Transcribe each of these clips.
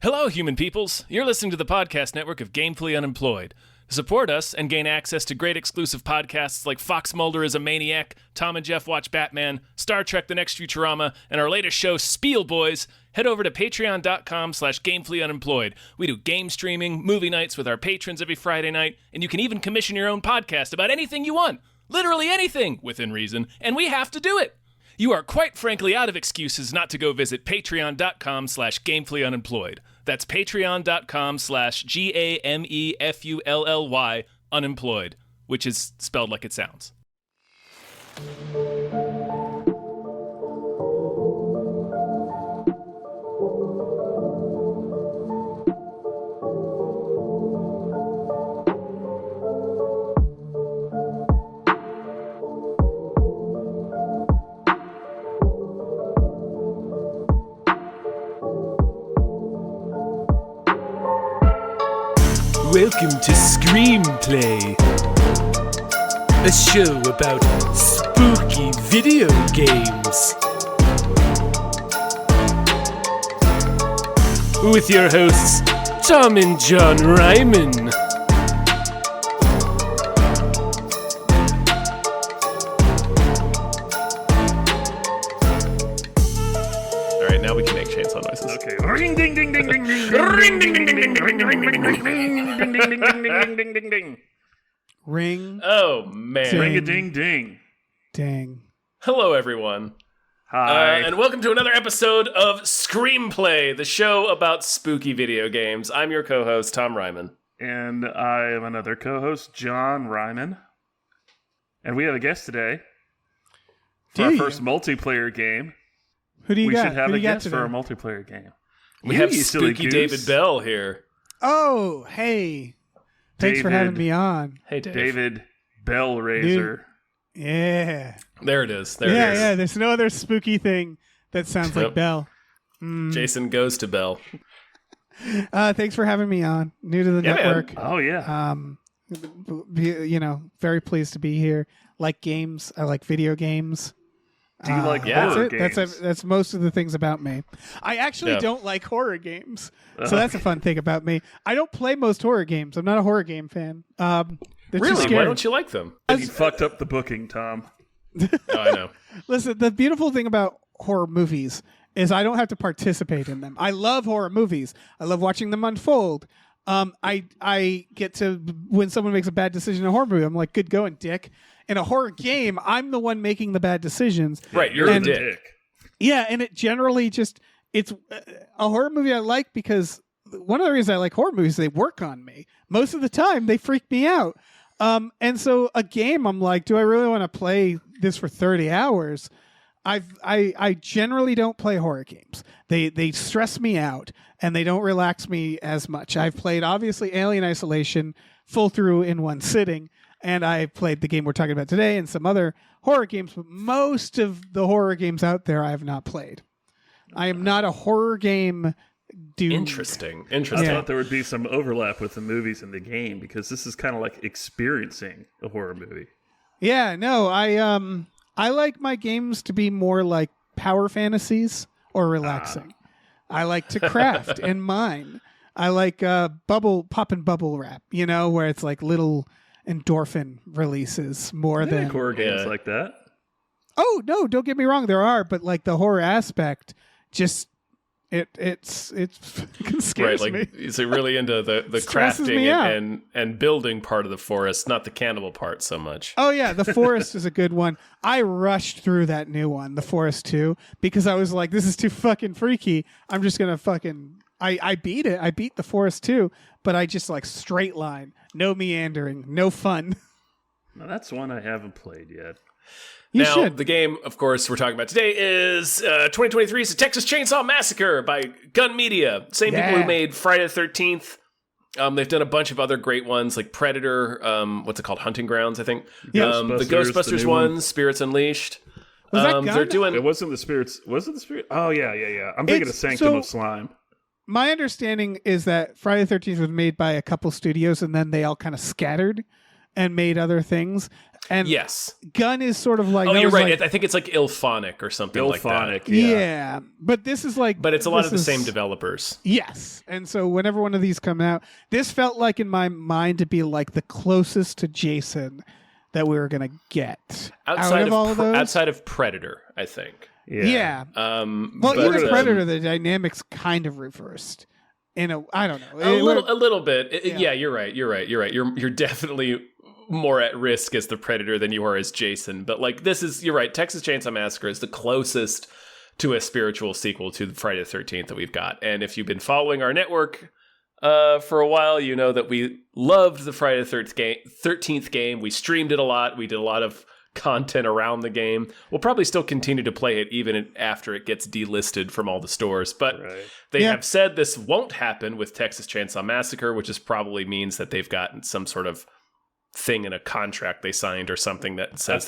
Hello, human peoples. You're listening to the podcast network of Gamefully Unemployed. To support us and gain access to great exclusive podcasts like Fox Mulder is a Maniac, Tom and Jeff Watch Batman, Star Trek The Next Futurama, and our latest show, Spiel Boys, head over to patreon.com/gamefullyunemployed. We do game streaming, movie nights with our patrons every Friday night, and you can even commission your own podcast about anything you want. Literally anything, within reason, and we have to do it. You are quite frankly out of excuses not to go visit patreon.com/gamefullyunemployed. That's patreon.com/GAMEFULLY unemployed, which is spelled like it sounds. Welcome to Screamplay, a show about spooky video games. With your hosts, Tom and John Ryman. All right, now we can make chainsaw noises. Okay. Ring ding ding ding ding ding ring ding ding ding ding ring ding ding ding ding ding ding ding ding ding ding ding. Ring. Oh man. Ring a ding ding. Dang. Hello everyone. Hi. And welcome to another episode of Screamplay, the show about spooky video games. I'm your co-host, Tom Ryman. And I am another co-host, John Ryman. And we have a guest today for our first multiplayer game. Who do you we got? should have Who do a you got guest today? for our multiplayer game. We You have silly spooky goose. David Bell here. Oh, hey. Thanks for having me on. Hey, Dave. David Bellraiser. Yeah. There it is. There it is. Yeah. There's no other spooky thing that sounds like Nope. Bell. Jason goes to Bell. Thanks for having me on. New to the Yeah, network. Oh, yeah. Very pleased to be here. Like games. I like video games. Do you like yeah. horror That's it. games? That's most of the things about me. I actually don't like horror games, so that's a fun thing about me. I don't play most horror games. I'm not a horror game fan. They're too Really? scary. Why don't you like them? You fucked up the booking, Tom. Oh, I know. Listen, the beautiful thing about horror movies is I don't have to participate in them. I love horror movies. I love watching them unfold. I get to, when someone makes a bad decision in a horror movie, I'm like, good going, dick. In a horror game, I'm the one making the bad decisions. Right, you're the a dick. Yeah, and it generally it's a horror movie I like because one of the reasons I like horror movies is they work on me. Most of the time, they freak me out. And so a game, I'm like, do I really want to play this for 30 hours? I generally don't play horror games. They stress me out and they don't relax me as much. I've played obviously Alien Isolation full through in one sitting, and I played the game we're talking about today and some other horror games, but most of the horror games out there I have not played. I am not a horror game dude. Interesting. I Yeah. thought there would be some overlap with the movies and the game because this is kind of like experiencing a horror movie. Yeah, no, I like my games to be more like power fantasies or relaxing. I like to craft and mine. I like pop and bubble wrap, where it's like little endorphin releases more than Horror games like that. Oh, no, don't get me wrong, there are, but like the horror aspect just it's scares Right, me. is it really into the Stresses me crafting out. and building part of the forest, not the cannibal part so much? Oh yeah, The Forest is a good one. I rushed through that new one, The Forest 2, because I was like, this is too fucking freaky. I'm just gonna I beat it. I beat The Forest 2, but I just like straight line, no meandering, no fun. Now, that's one I haven't played yet. You now, should. the game, of course, we're talking about today is 2023's Texas Chainsaw Massacre by Gun Media. Same people who made Friday the 13th. They've done a bunch of other great ones like Predator, what's it called? Hunting Grounds, I think. Ghostbusters, The Ghostbusters the new one. Spirits Unleashed. Was that Gun? They're doing... It wasn't the spirits. Was it the spirit? Oh, yeah. I'm thinking of Sanctum of Slime. My understanding is that Friday the 13th was made by a couple studios and then they all kind of scattered. and made other things. And yes, Gun is sort of like... Oh, you're right. Like, I think it's like Ilphonic or something like that. Yeah. But this is like... But it's a lot of the same developers. Yes. And so whenever one of these come out, this felt like in my mind to be like the closest to Jason that we were going to get. Outside of all of those. Outside of Predator, I think. Yeah. Well, even Predator, the dynamics kind of reversed. I don't know. A little bit. Yeah, you're right. You're definitely more at risk as the Predator than you are as Jason. But like you're right. Texas Chainsaw Massacre is the closest to a spiritual sequel to Friday the 13th that we've got. And if you've been following our network for a while, you know that we loved the Friday the 13th game. We streamed it a lot. We did a lot of content around the game. We'll probably still continue to play it even after it gets delisted from all the stores. But they have said this won't happen with Texas Chainsaw Massacre, which probably means that they've gotten some sort of thing in a contract they signed or something that says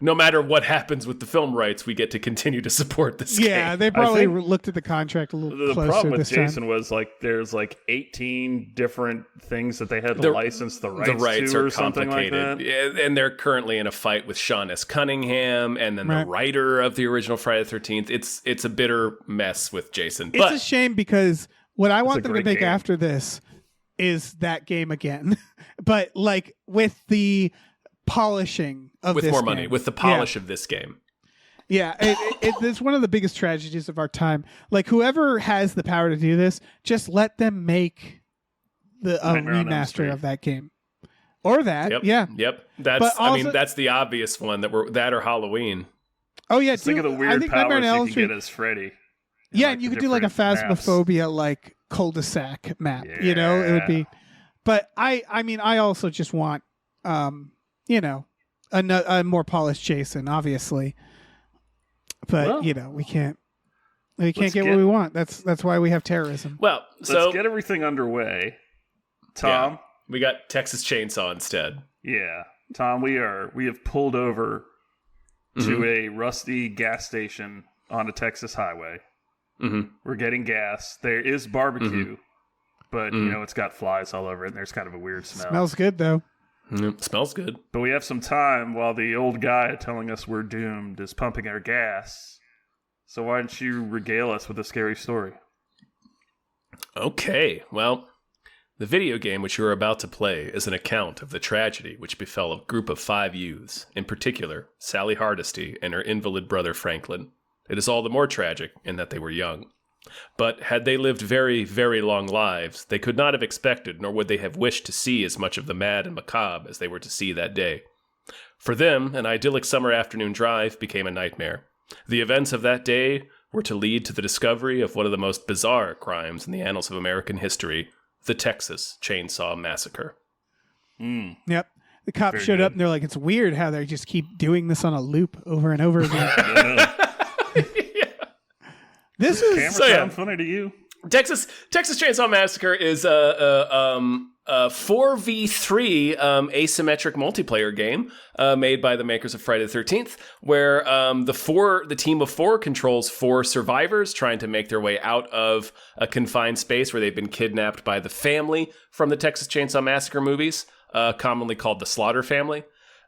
no matter what happens with the film rights, we get to continue to support this game. Yeah, they probably looked at the contract a little closer. The problem with Jason time. Was like there's like 18 different things that they had to license the rights to are or something like that. And they're currently in a fight with Sean S. Cunningham and then the writer of the original Friday the 13th. It's a bitter mess with Jason. It's a shame because what I want them to make after this is that game again, but like with the polishing of with this more game. money, with the polish of this game. Yeah, it's one of the biggest tragedies of our time. Like whoever has the power to do this, just let them make the remaster of that game, or that. Yep. That's the obvious one that or Halloween. Oh yeah, think of the weird powers you can get as Freddy. Yeah, and you could do like a Phasmophobia like cul-de-sac map. Yeah. You know, it would be. But I also just want, a more polished Jason, obviously. But we can't get what we want. That's why we have terrorism. Well, let's get everything underway. Tom, we got Texas Chainsaw instead. Yeah, Tom, we have pulled over to a rusty gas station on a Texas highway. Mm-hmm. We're getting gas. There is barbecue, but it's got flies all over it, and there's kind of a weird smell. Smells good though. Smells good. But we have some time while the old guy telling us we're doomed is pumping our gas. So why don't you regale us with a scary story? Okay, well, the video game which you are about to play is an account of the tragedy which befell a group of 5 youths, in particular, Sally Hardesty and her invalid brother Franklin. It is all the more tragic in that they were young. But had they lived very, very long lives, they could not have expected, nor would they have wished to see as much of the mad and macabre as they were to see that day. For them, an idyllic summer afternoon drive became a nightmare. The events of that day were to lead to the discovery of one of the most bizarre crimes in the annals of American history, the Texas Chainsaw Massacre. Yep. The cops showed up and they're like, it's weird how they just keep doing this on a loop over and over again. This is sound funny to you. Texas Chainsaw Massacre is a 4v3 asymmetric multiplayer game made by the makers of Friday the 13th, where the team of 4 controls 4 survivors trying to make their way out of a confined space where they've been kidnapped by the family from the Texas Chainsaw Massacre movies, commonly called the Slaughter family.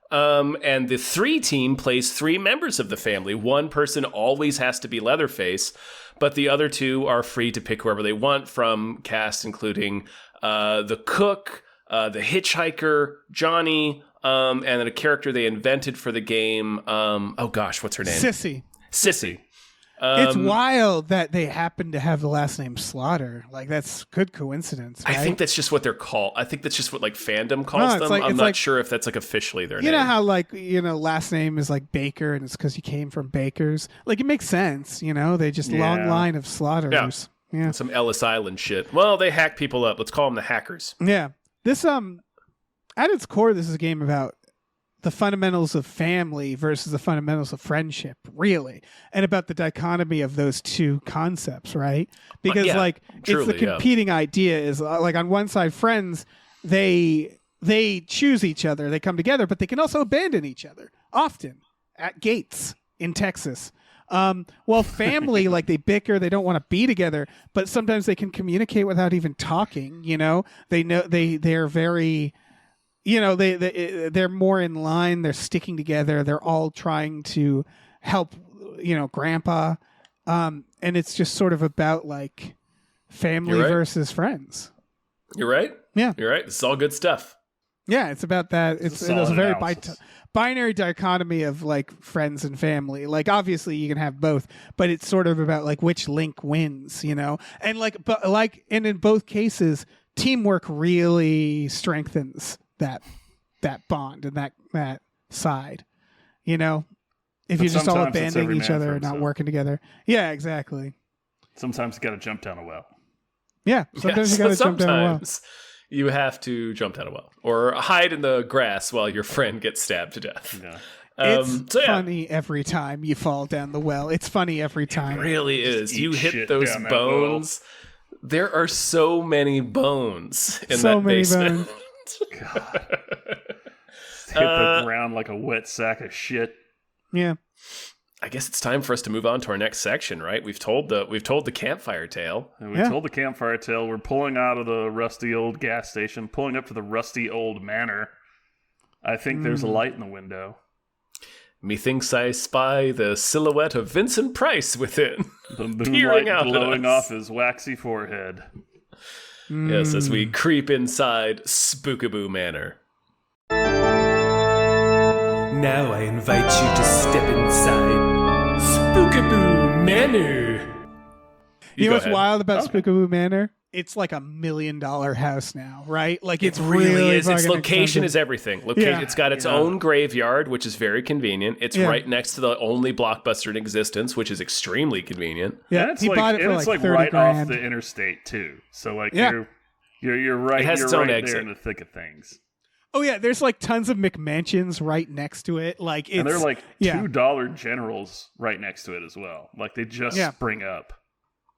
And the 3 team plays 3 members of the family. One person always has to be Leatherface, but the other 2 are free to pick whoever they want from cast, including the cook, the hitchhiker, Johnny, and then a character they invented for the game. What's her name? Sissy. It's wild that they happen to have the last name Slaughter. Like, that's good coincidence, right? I think that's just what they're called. I think that's just what, like, fandom calls them. I'm not sure if that's, like, officially their name. You know how, like, last name is, like, Baker, and it's because you came from Bakers? Like, it makes sense, They just long line of slaughterers. Yeah. Some Ellis Island shit. Well, they hack people up. Let's call them the hackers. Yeah. This, at its core, this is a game about the fundamentals of family versus the fundamentals of friendship, really, and about the dichotomy of those 2 concepts, right? Because truly, it's the competing idea is like on one side, friends, they choose each other, they come together, but they can also abandon each other often at gates in Texas. Well, family, like they bicker, they don't want to be together, but sometimes they can communicate without even talking. They know they're very. they're more in line. They're sticking together. They're all trying to help, Grandpa. And it's just sort of about like family versus friends. You're right. Yeah. You're right. It's all good stuff. Yeah, it's about that. It's a very binary dichotomy of like friends and family. Like obviously you can have both, but it's sort of about like which link wins, and and in both cases, teamwork really strengthens that bond and that side. If you're just all abandoning each other and not working together. Yeah, exactly. Sometimes you got to jump down a well. Yeah, sometimes you got to jump down a well. You have to jump down a well or hide in the grass while your friend gets stabbed to death. Yeah. It's funny every time you fall down the well. It's funny every time. It really is. You hit those bones. There are so many bones in that basement. God. Hit the ground like a wet sack of shit. Yeah. I guess it's time for us to move on to our next section, right? We've told the campfire tale. And we told the campfire tale. We're pulling out of the rusty old gas station, pulling up to the rusty old manor. I think there's a light in the window. Methinks I spy the silhouette of Vincent Price within. The moonlight glowing off his waxy forehead. Yes, as we creep inside Spookaboo Manor. Now I invite you to step inside Spookaboo Manor. You know what's wild about Spookaboo Manor? It's like $1 million house now, right? Like it really is. Its location is everything. It's got its own graveyard, which is very convenient. It's right next to the only Blockbuster in existence, which is extremely convenient. Yeah, and he bought it for like right $30,000 off the interstate too. So like you're right. It has its own exit there in the thick of things. Oh yeah, there's like tons of McMansions right next to it. Like and they're like $2 Generals right next to it as well. Like they just spring up.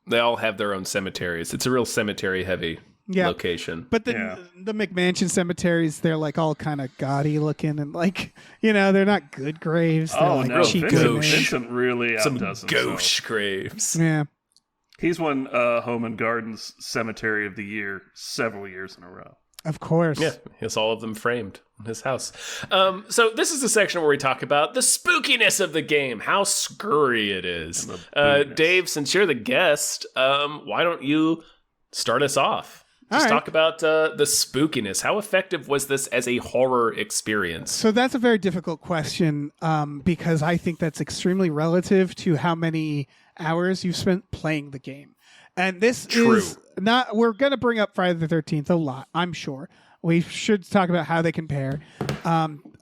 They all have their own cemeteries. It's a real cemetery-heavy location. But the McMansion cemeteries, they're like all kind of gaudy looking and like, they're not good graves. They're like cheap Vincent really outdoes some gauche graves. Yeah. He's won Home and Gardens Cemetery of the Year several years in a row. Of course. Yeah, he has all of them framed in his house. So this is the section where we talk about the spookiness of the game, how scurry it is. Dave, since you're the guest, why don't you start us off? Just talk about the spookiness. How effective was this as a horror experience? So that's a very difficult question because I think that's extremely relative to how many hours you've spent playing the game. And this is not, we're going to bring up Friday the 13th a lot, I'm sure. We should talk about how they compare.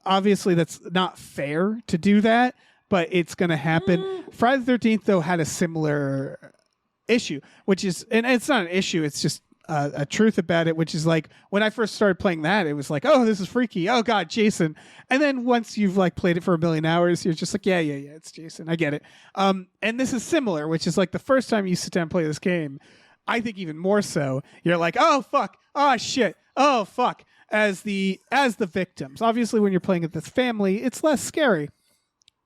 Obviously, that's not fair to do that, but it's going to happen. Friday the 13th, though, had a similar issue, which is, and it's not an issue, it's just a truth about it, which is like, when I first started playing that, it was like, oh, this is freaky. Oh, God, Jason. And then once you've like played it for 1 million hours, you're just like, yeah, it's Jason. I get it. And this is similar, which is like the first time you sit down and play this game, I think even more so, you're like, oh, fuck. Oh, shit. Oh, fuck. As the victims. Obviously, when you're playing with this family, it's less scary.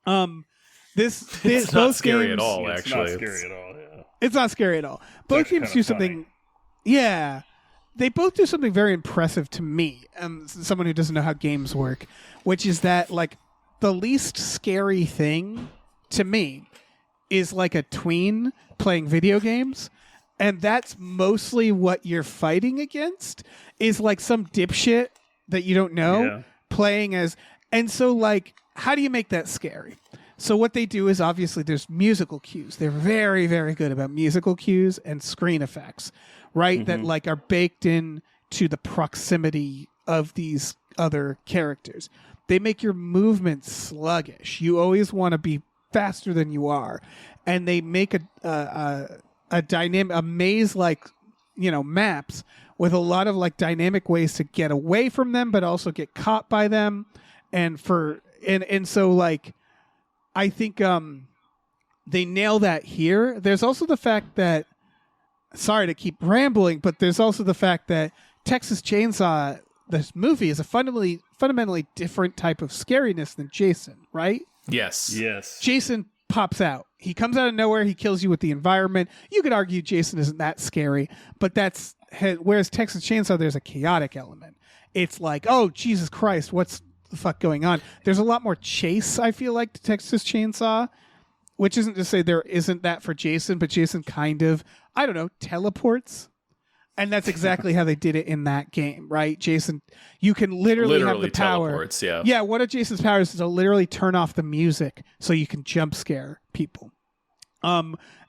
It's not scary at all, actually. It's not scary at all, yeah. It's not scary at all. Both games do something... Yeah, they both do something very impressive to me, someone who doesn't know how games work, which is that like the least scary thing to me is like a tween playing video games, and that's mostly what you're fighting against is like some dipshit that you don't know playing as, and so like how do you make that scary? So what they do is obviously there's musical cues. They're very, very good about musical cues and screen effects, right? That like are baked in to the proximity of these other characters. They make your movement sluggish. You always want to be faster than you are. And they make a dynamic, a maze like, maps with a lot of like dynamic ways to get away from them, but also get caught by them. And so like, I think they nail that here. There's also the fact that, sorry to keep rambling, but there's also the fact that Texas Chainsaw, this movie, is a fundamentally different type of scariness than Jason, right? Yes. Jason pops out. He comes out of nowhere. He kills you with the environment. You could argue Jason isn't that scary, but whereas Texas Chainsaw, there's a chaotic element. it's like, oh, Jesus Christ, what's the fuck going on? There's a lot more chase, I feel like, to Texas Chainsaw, which isn't to say there isn't that for Jason, but Jason kind of, I don't know, teleports. And that's exactly how they did it in that game, right? Jason, you can literally have the power. Teleports, yeah. Yeah, one of Jason's powers is to literally turn off the music so you can jump scare people.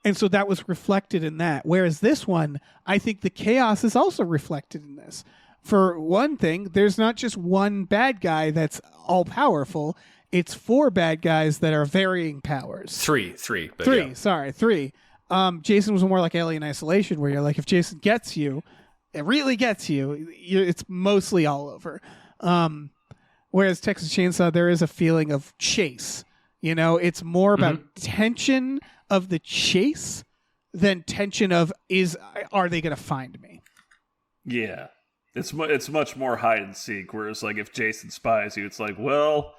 And so that was reflected in that. Whereas this one, I think the chaos is also reflected in this. For one thing, there's not just one bad guy that's all powerful. It's 4 bad guys that are varying powers. Three. Jason was more like Alien Isolation, where you're like, if Jason gets you, it really gets you. It's mostly all over. Whereas Texas Chainsaw, there is a feeling of chase. You know, it's more about tension of the chase than tension of are they going to find me? Yeah, it's much more hide and seek. Whereas like if Jason spies you, it's like, well,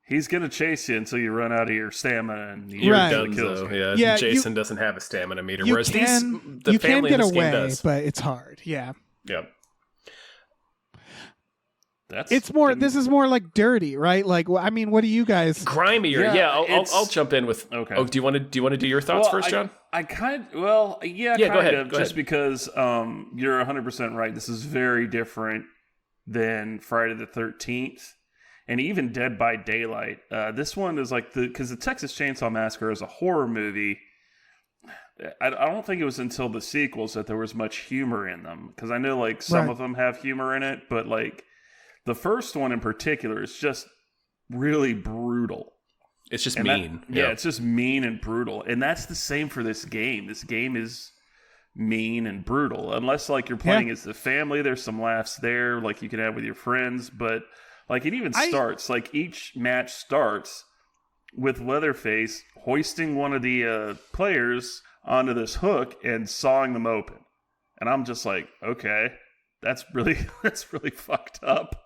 he's going to chase you until you run out of your stamina and he Right. kills you. Yeah, Jason doesn't have a stamina meter. Whereas the you can family get in this game away, does. but it's hard. Yeah. Yep. It's more. This is more like dirty, right? Like, I mean, what do you guys? Grimier. Yeah, I'll jump in with. Okay. Oh, do you want to do your thoughts first, John? I kind of. Yeah, kind go ahead. of. Just because you're 100% right. This is very different than Friday the 13th, and even Dead by Daylight. This one is like because the Texas Chainsaw Massacre is a horror movie. I don't think it was until the sequels that there was much humor in them. Because I know like some of them have humor in it, but like. The first one in particular is just really brutal. It's just mean. It's just mean and brutal. And that's the same for this game. This game is mean and brutal. Unless like you're playing as the family, there's some laughs there like you can have with your friends. But like it even starts, like each match starts with Leatherface hoisting one of the players onto this hook and sawing them open. And I'm just like, okay, that's really fucked up.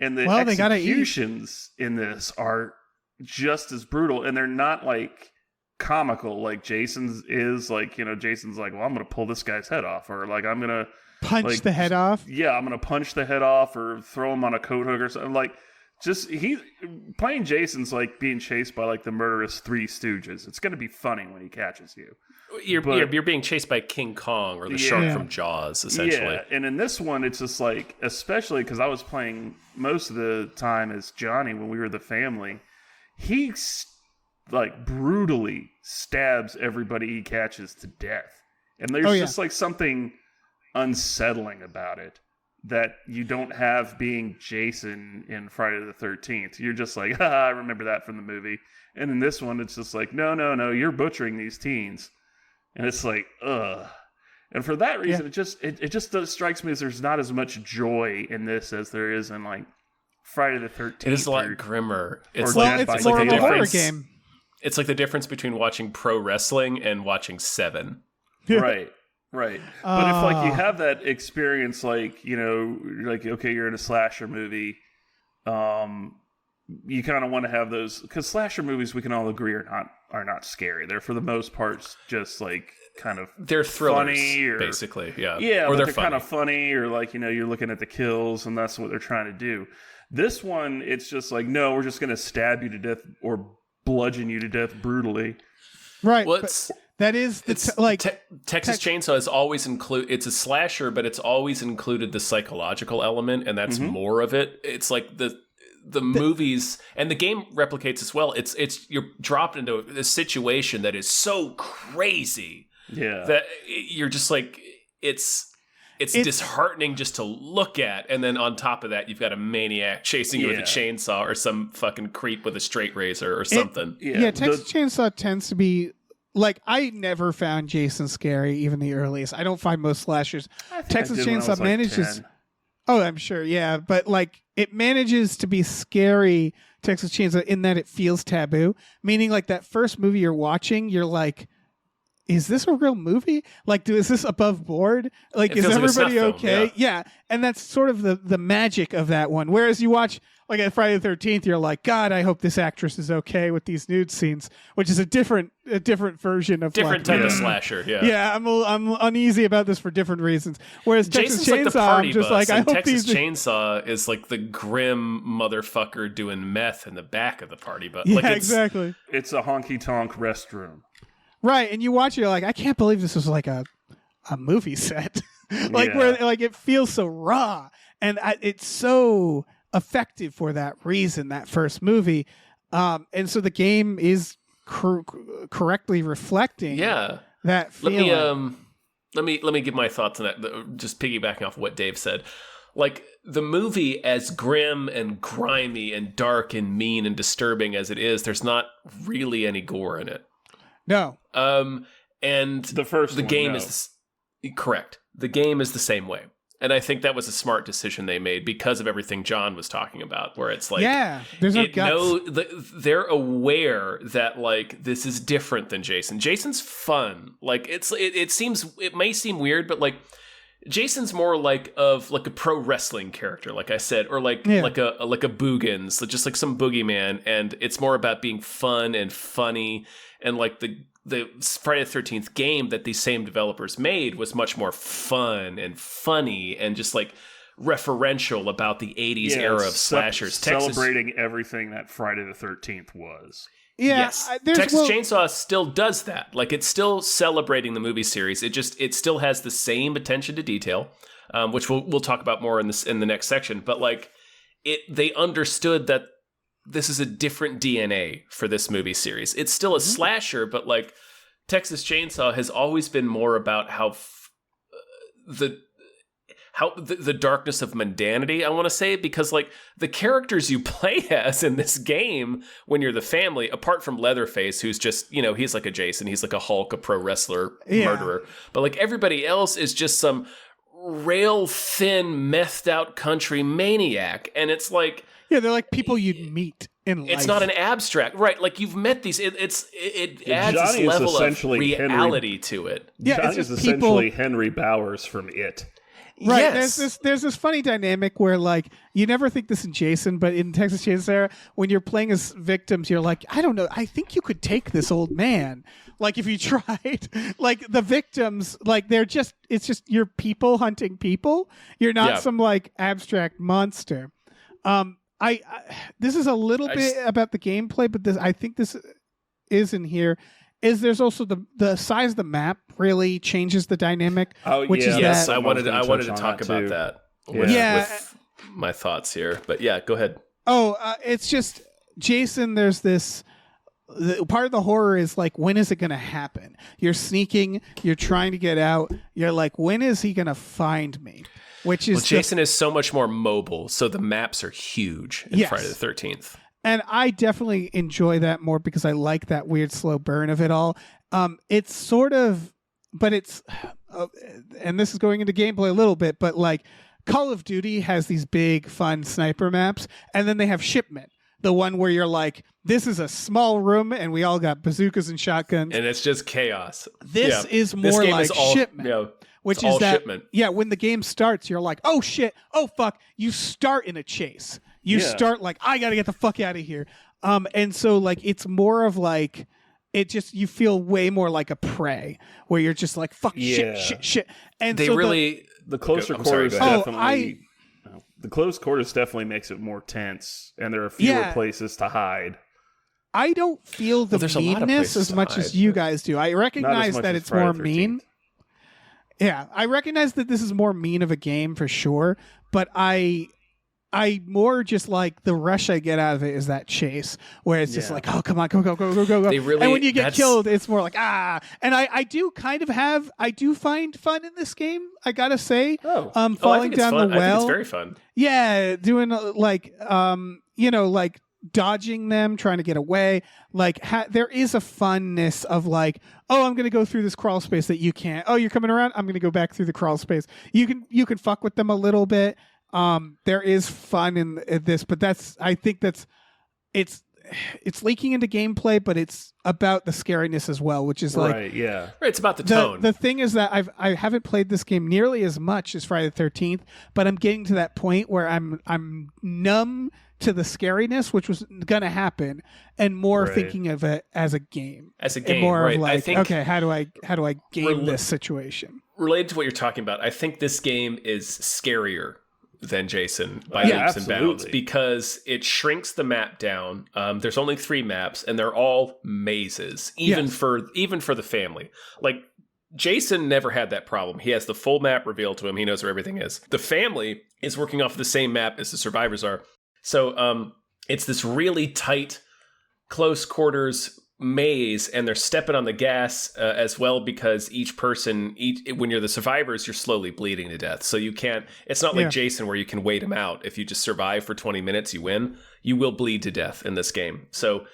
And the executions in this are just as brutal, and they're not like comical like Jason's is. Like, you know, Jason's like, well, I'm going to pull this guy's head off, or like, I'm going to punch the head off. Yeah, I'm going to punch the head off, or throw him on a coat hook or something. Like, just playing Jason's like being chased by like the murderous Three Stooges. It's going to be funny when he catches you. You're being chased by King Kong or the shark from Jaws, essentially. Yeah, and in this one, it's just like, especially because I was playing most of the time as Johnny when we were the family, he like brutally stabs everybody he catches to death. And there's just like something unsettling about it that you don't have being Jason in Friday the 13th. You're just like, I remember that from the movie. And in this one, it's just like, no, you're butchering these teens. And it's like, ugh. And for that reason, it just strikes me as there's not as much joy in this as there is in like Friday the 13th. It is a lot grimmer. It's more of a horror game. It's like the difference between watching pro wrestling and watching Seven. Right. But if like you have that experience, like, you know, like, okay, you're in a slasher movie, you kind of want to have those, because slasher movies, we can all agree, are not scary. They're for the most part just like kind of they're thrillers, funny, basically, yeah, or they're kind of funny, or like, you know, you're looking at the kills and that's what they're trying to do. This one, it's just like, no, we're just going to stab you to death or bludgeon you to death brutally. Right. Well, that is Texas Chainsaw is always it's a slasher, but it's always included the psychological element, and that's more of it. It's like the movies, and the game replicates as well. It's you're dropped into a situation that is so crazy that you're just like, it's disheartening just to look at, and then on top of that, you've got a maniac chasing you with a chainsaw, or some fucking creep with a straight razor or something. Texas Chainsaw tends to be like, I never found Jason scary, even the earliest. I don't find most slashers. Texas Chainsaw manages. 10. Oh, I'm sure, yeah, but like it manages to be scary, Texas Chainsaw, in that it feels taboo. Meaning, like that first movie you're watching, you're like, is this a real movie? Like, is this above board? Like, is everybody okay? Yeah, and that's sort of the magic of that one. Whereas you watch like at Friday the 13th, you're like, God, I hope this actress is okay with these nude scenes, which is a different version of different type of slasher. Yeah, yeah. I'm uneasy about this for different reasons. Whereas Jason's Texas Chainsaw, like the party I'm just bus, like, I and hope Texas these. Chainsaw is like the grim motherfucker doing meth in the back of the party bus. Yeah, like exactly. It's a honky tonk restroom. Right, and you watch it, you're like, I can't believe this was like a movie set. Like Yeah. where like it feels so raw, and it's so effective for that reason. That first movie, and so the game is correctly reflecting. That feeling. Let me give my thoughts on that. Just piggybacking off what Dave said. Like, the movie, as grim and grimy and dark and mean and disturbing as it is, there's not really any gore in it. No. And the game is correct. The game is the same way. And I think that was a smart decision they made because of everything John was talking about, where it's like, there's no guts. They're aware that like this is different than Jason. Jason's fun. Like it may seem weird, but like Jason's more like a pro wrestling character, like I said, or like a Boogans, so just like some boogeyman, and it's more about being fun and funny, and like the Friday the 13th game that these same developers made was much more fun and funny and just like referential about the 80s era of slashers. Celebrating everything that Friday the 13th was. Yeah, yes. Texas Chainsaw still does that. Like, it's still celebrating the movie series. It still has the same attention to detail, which we'll talk about more in the next section. But like, they understood that this is a different DNA for this movie series. It's still a slasher, but like Texas Chainsaw has always been more about how the darkness of mundanity, I want to say, because like the characters you play as in this game when you're the family, apart from Leatherface, who's just, he's like a Jason, he's like a Hulk, a pro wrestler, murderer, but like everybody else is just some rail thin, methed out country maniac. And it's like, they're like people you'd meet in life. It's not an abstract, right? Like, you've met these. It adds Johnny this level of reality to it. Yeah, Johnny is essentially Henry Bowers from It. Right. Yes. There's this funny dynamic where like you never think this in Jason, but in Texas Chainsaw, when you're playing as victims, you're like, I don't know, I think you could take this old man. Like if you tried, like the victims, like it's just you're people hunting people. You're not some like abstract monster. This is a little bit about the gameplay, but I think this is in here. There's also the size of the map really changes the dynamic. Oh, which is yes, that, I wanted to talk about that with my thoughts here. But yeah, go ahead. It's just Jason. There's this part of the horror is like, when is it going to happen? You're sneaking. You're trying to get out. You're like, when is he going to find me? Which is Jason is so much more mobile, so the maps are huge in Friday the 13th. And I definitely enjoy that more because I like that weird slow burn of it all. It's sort of, but it's, and this is going into gameplay a little bit, but like Call of Duty has these big fun sniper maps, and then they have Shipment, the one where you're like, this is a small room and we all got bazookas and shotguns. And it's just chaos. This is more like Shipment. Which is that, Shipment. when the game starts, you're like, oh shit, oh fuck. You start in a chase. You start like, I gotta get the fuck out of here. And so like, it's more of like, you feel way more like a Prey, where you're just like, fuck, shit. And they so really, the closer quarters definitely, the close quarters definitely makes it more tense, and there are fewer places to hide. I don't feel the meanness as much as you guys do. I recognize that it's more mean. Yeah, I recognize that this is more mean of a game for sure, but I more just like the rush I get out of it is that chase where it's just like, oh, come on, go. And when you get killed, it's more like, ah. And I do find fun in this game, I gotta say. Falling down the well. I think it's very fun. Yeah, doing like, like dodging them, trying to get away. Like there is a funness of like, oh, I'm going to go through this crawl space that you can't. Oh, you're coming around? I'm going to go back through the crawl space. You can fuck with them a little bit. There is fun in this, but I think it's leaking into gameplay, but it's about the scariness as well, which is like, right, yeah. Right, it's about the tone. The thing is that I haven't played this game nearly as much as Friday the 13th, but I'm getting to that point where I'm numb to the scariness, which was going to happen, and more thinking of it as a game. As a game, and more right? of like, I think okay, how do I game this situation? Related to what you're talking about, I think this game is scarier than Jason by leaps and bounds because it shrinks the map down. There's only 3 maps, and they're all mazes, even for the family. Like, Jason never had that problem. He has the full map revealed to him. He knows where everything is. The family is working off the same map as the survivors are. So it's this really tight, close quarters maze, and they're stepping on the gas as well because when you're the survivors, you're slowly bleeding to death. So you can't, it's not like Jason where you can wait him out. If you just survive for 20 minutes, you win. You will bleed to death in this game. So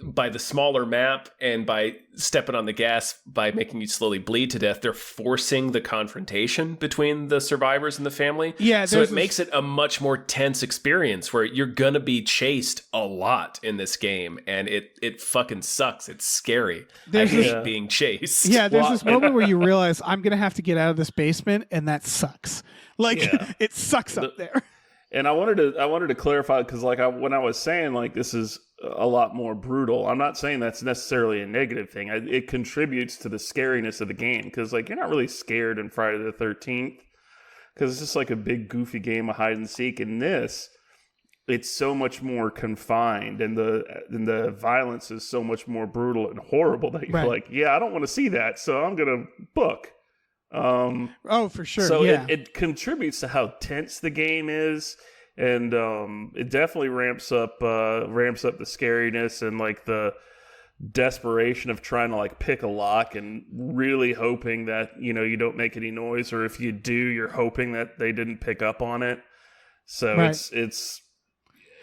by the smaller map and by stepping on the gas, by making you slowly bleed to death, they're forcing the confrontation between the survivors and the family. Yeah. So it makes it a much more tense experience where you're going to be chased a lot in this game. And it fucking sucks. It's scary. I hate being chased. Yeah. There's this moment where you realize I'm going to have to get out of this basement, and that sucks. Like it sucks up there. And I wanted to clarify because when I was saying like this is a lot more brutal, I'm not saying that's necessarily a negative thing. It contributes to the scariness of the game because like you're not really scared in Friday the 13th because it's just like a big goofy game of hide and seek. In this, it's so much more confined, and the violence is so much more brutal and horrible that you're like, I don't want to see that, so I'm gonna book. For sure. So it contributes to how tense the game is, and it definitely ramps up the scariness and like the desperation of trying to like pick a lock and really hoping that you don't make any noise, or if you do, you're hoping that they didn't pick up on it. So it's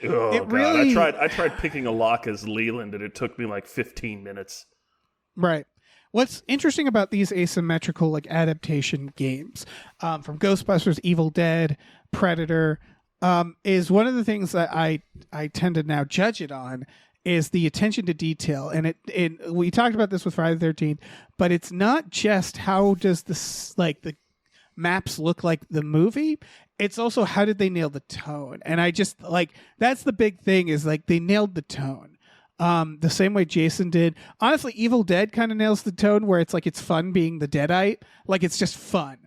really... I tried picking a lock as Leland, and it took me like 15 minutes. Right. What's interesting about these asymmetrical like adaptation games from Ghostbusters, Evil Dead, Predator, is one of the things that I tend to now judge it on is the attention to detail. And we talked about this with Friday the 13th, but it's not just how does this like the maps look like the movie. It's also how did they nail the tone. And I just like that's the big thing is like they nailed the tone. The same way Jason did. Honestly, Evil Dead kind of nails the tone where it's like it's fun being the Deadite. Like it's just fun.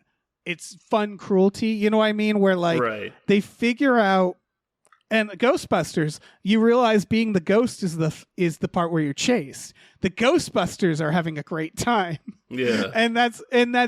It's fun cruelty. You know what I mean? Where like they figure out, and Ghostbusters, you realize being the ghost is the part where you're chased. The Ghostbusters are having a great time. Yeah. and that's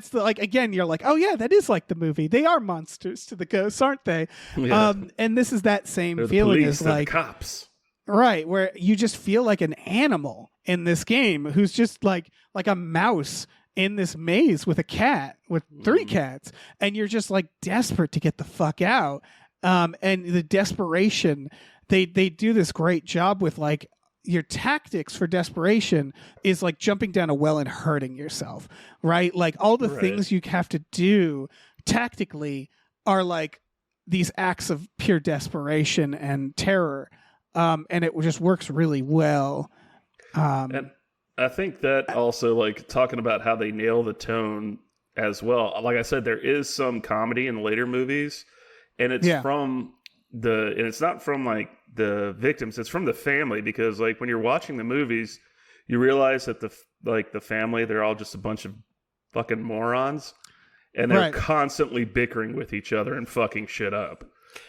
the, like, again, you're like, oh yeah, that is like the movie. They are monsters to the ghosts, aren't they? Yeah. And this is that same they're feeling the police, as like the cops. Right, where you just feel like an animal in this game who's just like a mouse in this maze with a cat, with 3 cats, and you're just like desperate to get the fuck out. And the desperation, they do this great job with like your tactics for desperation is like jumping down a well and hurting yourself, right? Like all the things you have to do tactically are like these acts of pure desperation and terror. And it just works really well. And I think that also, like, talking about how they nail the tone as well. Like I said, there is some comedy in later movies, and it's it's not from like the victims, it's from the family, because like when you're watching the movies, you realize that the family, they're all just a bunch of fucking morons, and they're constantly bickering with each other and fucking shit up.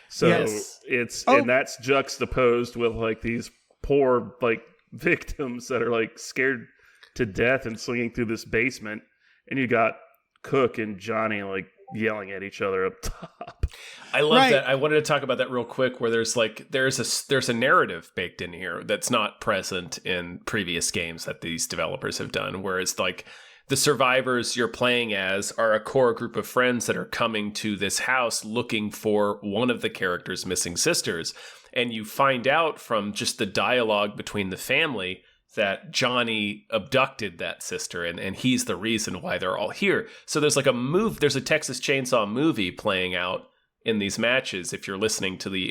So and that's juxtaposed with like these poor like victims that are like scared to death and slinging through this basement, and you got Cook and Johnny like yelling at each other up top. I love that. I wanted to talk about that real quick, where there's a narrative baked in here that's not present in previous games that these developers have done, whereas like the survivors you're playing as are a core group of friends that are coming to this house looking for one of the character's missing sisters. And you find out from just the dialogue between the family that Johnny abducted that sister, and he's the reason why they're all here. So there's like there's a Texas Chainsaw movie playing out in these matches if you're listening to the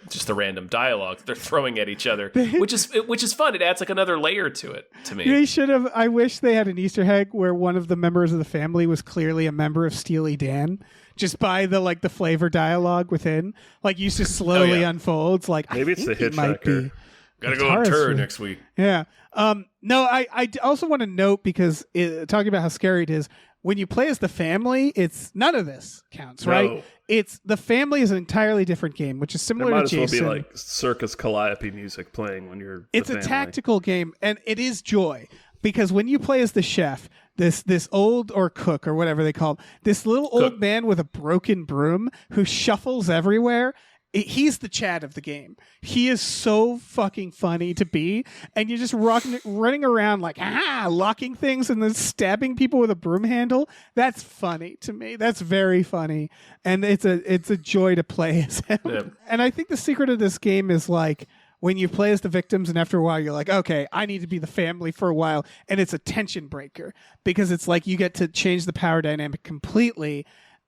just the random dialogue they're throwing at each other, which is fun. It adds like another layer to it to me. They should have. I wish they had an Easter egg where one of the members of the family was clearly a member of Steely Dan, just by the flavor dialogue within. Like, used to slowly unfolds. Like, maybe it's the hitchhiker. Gotta go on tour next week. Yeah. No, I also want to note, because talking about how scary it is, when you play as the family, it's none of this counts, right? It's the family is an entirely different game, which is similar to Jason. Might as well be like Circus Calliope music playing when you're. It's a tactical game, and it is joy, because when you play as the chef, this old, or cook or whatever they call him, this little old man with a broken broom who shuffles everywhere. He's the Chad of the game. He is so fucking funny to be, and you're just running around like locking things and then stabbing people with a broom handle. That's funny to me. That's very funny, and it's a joy to play as him. Yeah. And I think the secret of this game is like when you play as the victims, and after a while you're like, okay, I need to be the family for a while, and it's a tension breaker because it's like you get to change the power dynamic completely.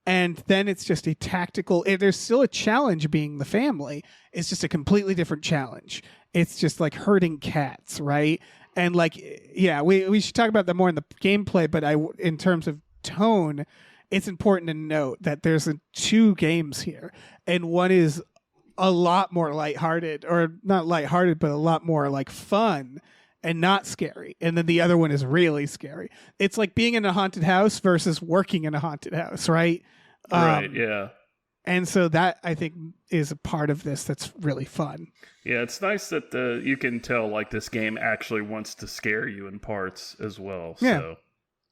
And then it's just a tactical. There's still a challenge being the family. It's just a completely different challenge. It's just like herding cats, right? And like, yeah, we should talk about that more in the gameplay. But in terms of tone, it's important to note that there's two games here, and one is a lot more lighthearted, or not lighthearted, but a lot more like fun and not scary. And then the other one is really scary. It's like being in a haunted house versus working in a haunted house, right? Right, yeah. And so that, I think, is a part of this that's really fun. Yeah, it's nice that you can tell like this game actually wants to scare you in parts as well. Yeah. So.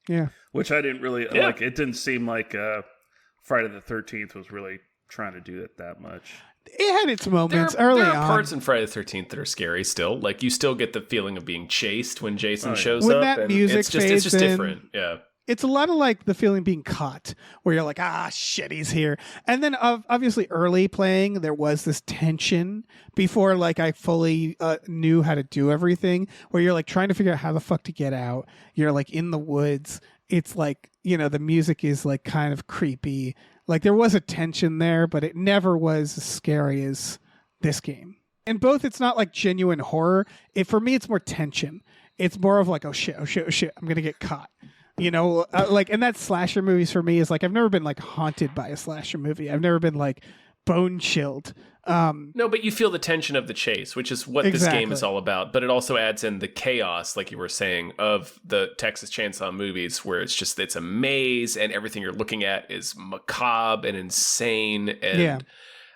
Yeah. Which I didn't really like. It didn't seem like Friday the 13th was really trying to do it that much. It had its moments early on. There are parts in Friday the 13th that are scary still. Like, you still get the feeling of being chased when Jason shows up. That music it's just different. Yeah. It's a lot of like the feeling being caught, where you're like, shit, he's here. And then obviously early playing, there was this tension before like I fully knew how to do everything, where you're like trying to figure out how the fuck to get out. You're like in the woods. It's like, the music is like kind of creepy. Like there was a tension there, but it never was as scary as this game. And both, it's not like genuine horror. For me, it's more tension. It's more of like, oh shit, I'm going to get caught. And that's slasher movies for me is like, I've never been like haunted by a slasher movie. I've never been like bone chilled. No, but you feel the tension of the chase, which is what this game is all about. But it also adds in the chaos, like you were saying, of the Texas Chainsaw movies, where it's a maze and everything you're looking at is macabre and insane. And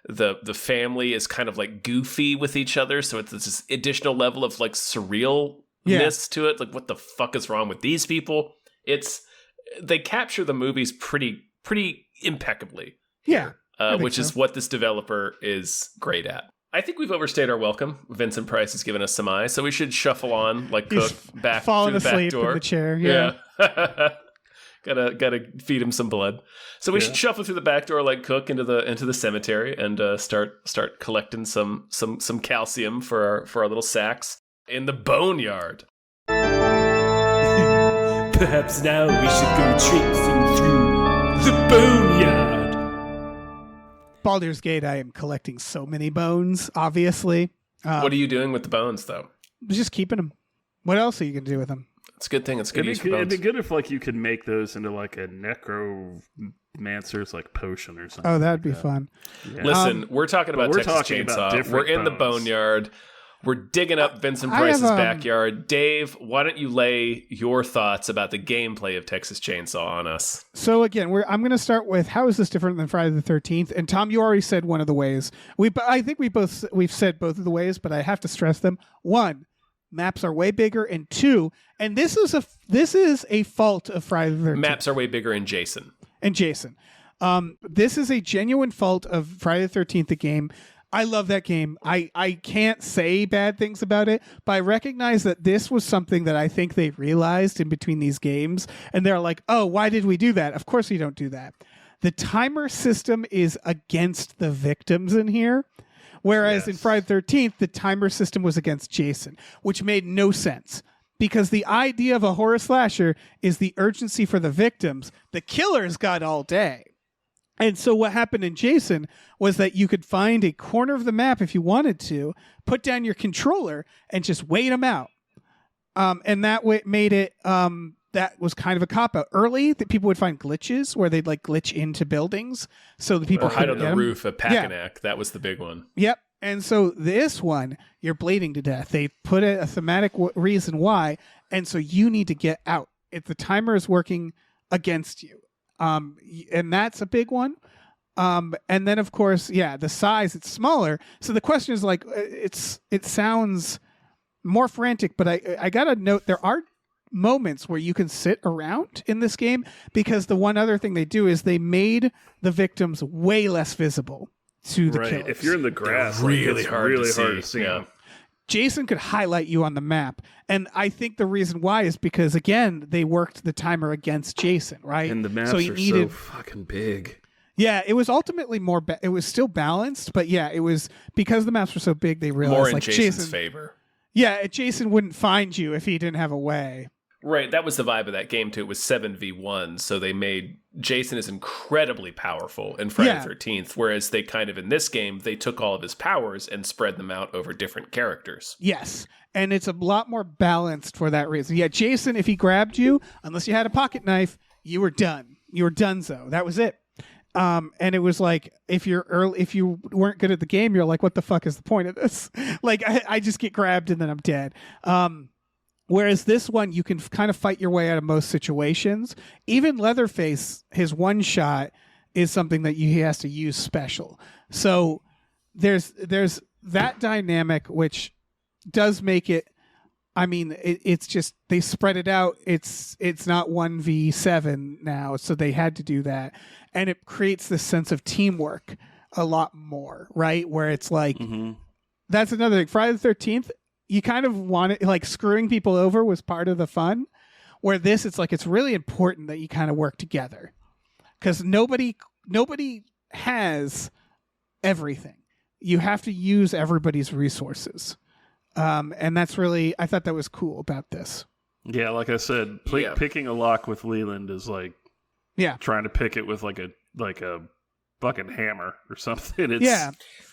the family is kind of like goofy with each other. So it's this additional level of like surrealness to it. Like, what the fuck is wrong with these people? They capture the movies pretty impeccably. Yeah. Which is what this developer is great at. I think we've overstayed our welcome. Vincent Price has given us some eyes, so we should shuffle on like Cook back through the back door. In the chair. Yeah. gotta feed him some blood. So we should shuffle through the back door like Cook into the cemetery and start collecting some calcium for our little sacks in the boneyard. Perhaps now we should go traipsing through the boneyard. Baldur's Gate, I am collecting so many bones, obviously. What are you doing with the bones, though? Just keeping them. What else are you going to do with them? It's a good thing. It's good use for bones. It'd be good if like you could make those into like a necromancer's like potion or something. Oh, that'd be fun. Yeah. Listen, we're talking about Texas Chainsaw. We're in the boneyard. We're digging up Vincent Price's backyard. Dave, why don't you lay your thoughts about the gameplay of Texas Chainsaw on us? So again, I'm going to start with how is this different than Friday the 13th? And Tom, you already said one of the ways. I think we've said both of the ways, but I have to stress them. One, maps are way bigger, and two, and this is a fault of Friday the 13th. Maps are way bigger in Jason. This is a genuine fault of Friday the 13th, the game. I love that game. I can't say bad things about it, but I recognize that this was something that I think they realized in between these games, and they're like, oh, why did we do that? Of course we don't do that. The timer system is against the victims in here, whereas in Friday the 13th, the timer system was against Jason, which made no sense. Because the idea of a horror slasher is the urgency for the victims. The killer's got all day. And so what happened in Jason was that you could find a corner of the map if you wanted to, put down your controller, and just wait them out. And that made it, that was kind of a cop-out. Early, that people would find glitches where they'd like glitch into buildings. So the people or hide on the roof of Packanack. That was the big one. Yep. And so this one, you're bleeding to death. They put a thematic reason why. And so you need to get out. If the timer is working against you. And that's a big one. And then of course, the size, it's smaller. So the question is like, it sounds more frantic, but I gotta note there are moments where you can sit around in this game, because the one other thing they do is they made the victims way less visible to the killers. If you're in the grass, really it's hard really to hard to see. Yeah. Jason could highlight you on the map. And I think the reason why is because, again, they worked the timer against Jason, right? And the maps so are so fucking big. Yeah, it was ultimately more... it was still balanced, but yeah, it was... Because the maps were so big, they realized... More in like, Jason's favor. Yeah, Jason wouldn't find you if he didn't have a way. Right, that was the vibe of that game, too. It was 7v1, so they made... Jason is incredibly powerful in Friday the 13th, whereas they kind of, in this game, they took all of his powers and spread them out over different characters. Yes, and it's a lot more balanced for that reason. Yeah, Jason, if he grabbed you, unless you had a pocket knife, you were done. You were donezo. That was it. And it was like, if you weren't good at the game, you're like, what the fuck is the point of this? Like, I just get grabbed and then I'm dead. Whereas this one, you can kind of fight your way out of most situations. Even Leatherface, his one shot is something that he has to use special. So there's that dynamic, which does make it. I mean, it's just they spread it out. It's not 1v7 now, so they had to do that, and it creates this sense of teamwork a lot more, right? Where it's like that's another thing. Friday the 13th. You kind of want it, like screwing people over was part of the fun, where this, it's like, it's really important that you kind of work together, because nobody has everything. You have to use everybody's resources. And that's really, I thought that was cool about this. Yeah. Like I said, picking a lock with Leland is like, trying to pick it with like a fucking hammer or something.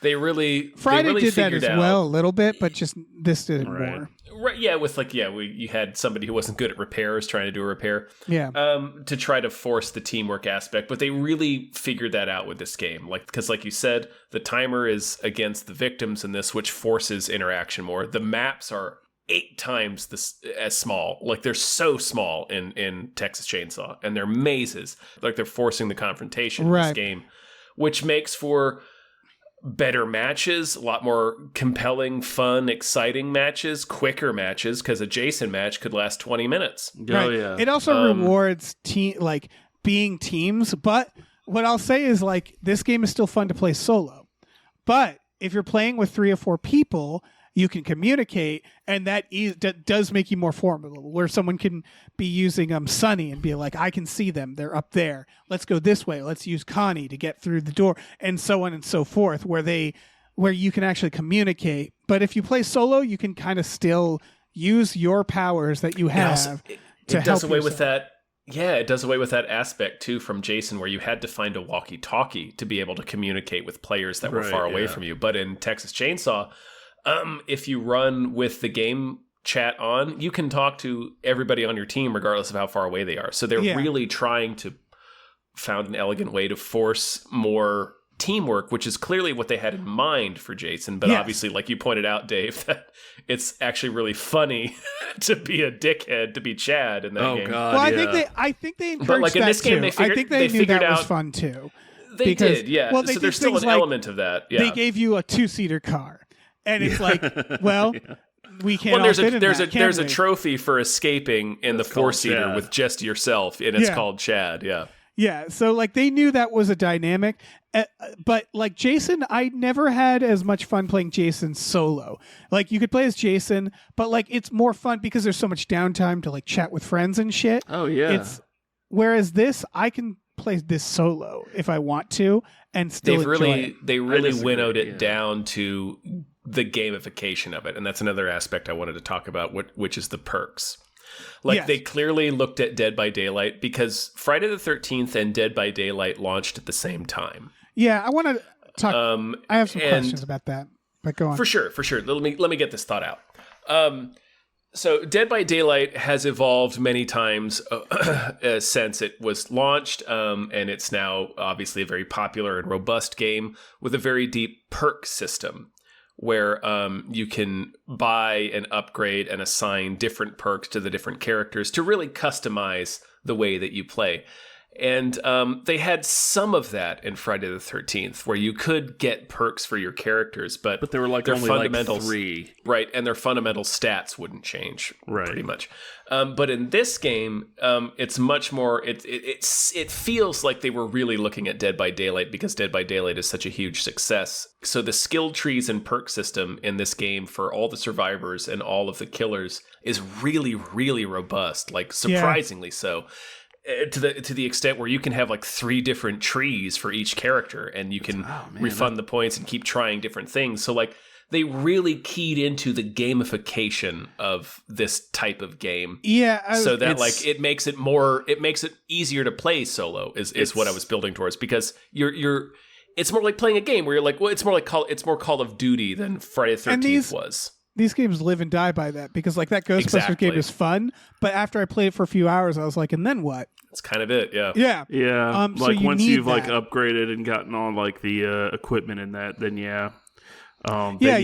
They really Friday did that figured as out, well a little bit, but just this did it more. Right, yeah, with like you had somebody who wasn't good at repairs trying to do a repair. Yeah. To try to force the teamwork aspect, but they really figured that out with this game. Like, because like you said, the timer is against the victims in this, which forces interaction more. The maps are 8 times as small. Like, they're so small in Texas Chainsaw, and they're mazes. Like, they're forcing the confrontation in this game, which makes for better matches, a lot more compelling, fun, exciting matches, quicker matches, because a Jason match could last 20 minutes. Oh, yeah. It also rewards being teams, but what I'll say is, like, this game is still fun to play solo. But if you're playing with 3 or 4 people, you can communicate, and that does make you more formidable, where someone can be using Sunny and be like, I can see them, they're up there, let's go this way, let's use Connie to get through the door, and so on and so forth, where you can actually communicate. But if you play solo, you can kind of still use your powers that you have to help away yourself. with that. Yeah, it does away with that aspect, too, from Jason, where you had to find a walkie-talkie to be able to communicate with players that were far away from you. But in Texas Chainsaw, if you run with the game chat on, you can talk to everybody on your team regardless of how far away they are. So they're really trying to found an elegant way to force more teamwork, which is clearly what they had in mind for Jason. But obviously, like you pointed out, Dave, that it's actually really funny to be a dickhead, to be Chad in that game. God, well, I think they encouraged but like in that this game, too. they knew that figured out, was fun too. They did, yeah. Well, so there's still an element of that. Yeah. They gave you a 2-seater car. And it's like, well, we can't. Well, there's a trophy for escaping in the 4-seater with just yourself, and it's called Chad. Yeah. Yeah. So like they knew that was a dynamic, but like Jason, I never had as much fun playing Jason solo. Like you could play as Jason, but like it's more fun because there's so much downtime to like chat with friends and shit. Oh yeah. Whereas this, I can play this solo if I want to, and still enjoy it. They really winnowed it down to the gamification of it, and that's another aspect I wanted to talk about, which is the perks. Like, Yes. they clearly looked at Dead by Daylight because Friday the 13th and Dead by Daylight launched at the same time. Yeah, I want to talk. I have some and- questions about that, but go on. For sure. Let me get this thought out. So Dead by Daylight has evolved many times since it was launched, and it's now obviously a very popular and robust game with a very deep perk system where you can buy and upgrade and assign different perks to the different characters to really customize the way that you play. And they had some of that in Friday the 13th, where you could get perks for your characters, but they were like their only fundamentals, like 3. right? And their fundamental stats wouldn't change, right? Pretty much. But in this game, it's much more. It feels like they were really looking at Dead by Daylight because Dead by Daylight is such a huge success. So the skill trees and perk system in this game for all the survivors and all of the killers is really, really robust. Like surprisingly so. To the extent where you can have like 3 different trees for each character, and you can refund the points and keep trying different things. So like they really keyed into the gamification of this type of game. Yeah, so that like it makes it easier to play solo is what I was building towards, because you're it's more like playing a game where you're like, well, it's more Call of Duty than Friday the 13th was. These games live and die by that, because like that Ghostbusters game is fun, but after I played it for a few hours, I was like, and then what? That's kind of it, yeah. Yeah. So like once you've that. like upgraded and gotten all like the equipment in that, then they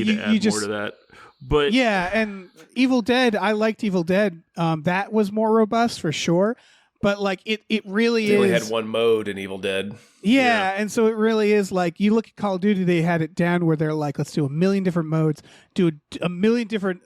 need to add more to that. But and Evil Dead, I liked Evil Dead. That was more robust for sure. But like it really they is. only had one mode in Evil Dead. Yeah, and so it really is like, you look at Call of Duty, they had it down where they're like, let's do a million different modes, do a million different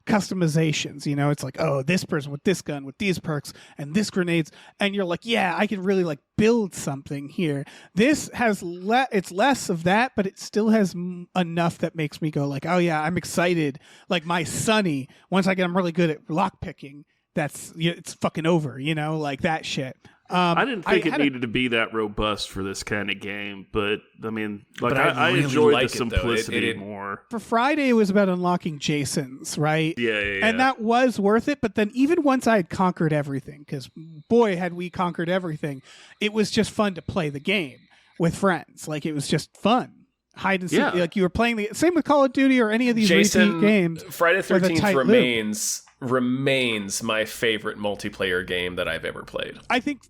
customizations. You know, it's like, oh, this person with this gun with these perks and this grenades, and you're like, yeah, I can really like build something here. This has it's less of that, but it still has enough that makes me go like, oh yeah, I'm excited. Like my Sonny, once I get him really good at lockpicking, it's fucking over, you know, like that shit. I didn't think it needed to be that robust for this kind of game, but I mean, like I really enjoyed the simplicity more. For Friday, it was about unlocking Jasons, right? Yeah. And that was worth it. But then even once I had conquered everything, because boy, had we conquered everything, it was just fun to play the game with friends. Like it was just fun. Hide and seek. Yeah. Like you were playing the same with Call of Duty or any of these Jason, repeat games. Friday the 13th remains my favorite multiplayer game that I've ever played. I think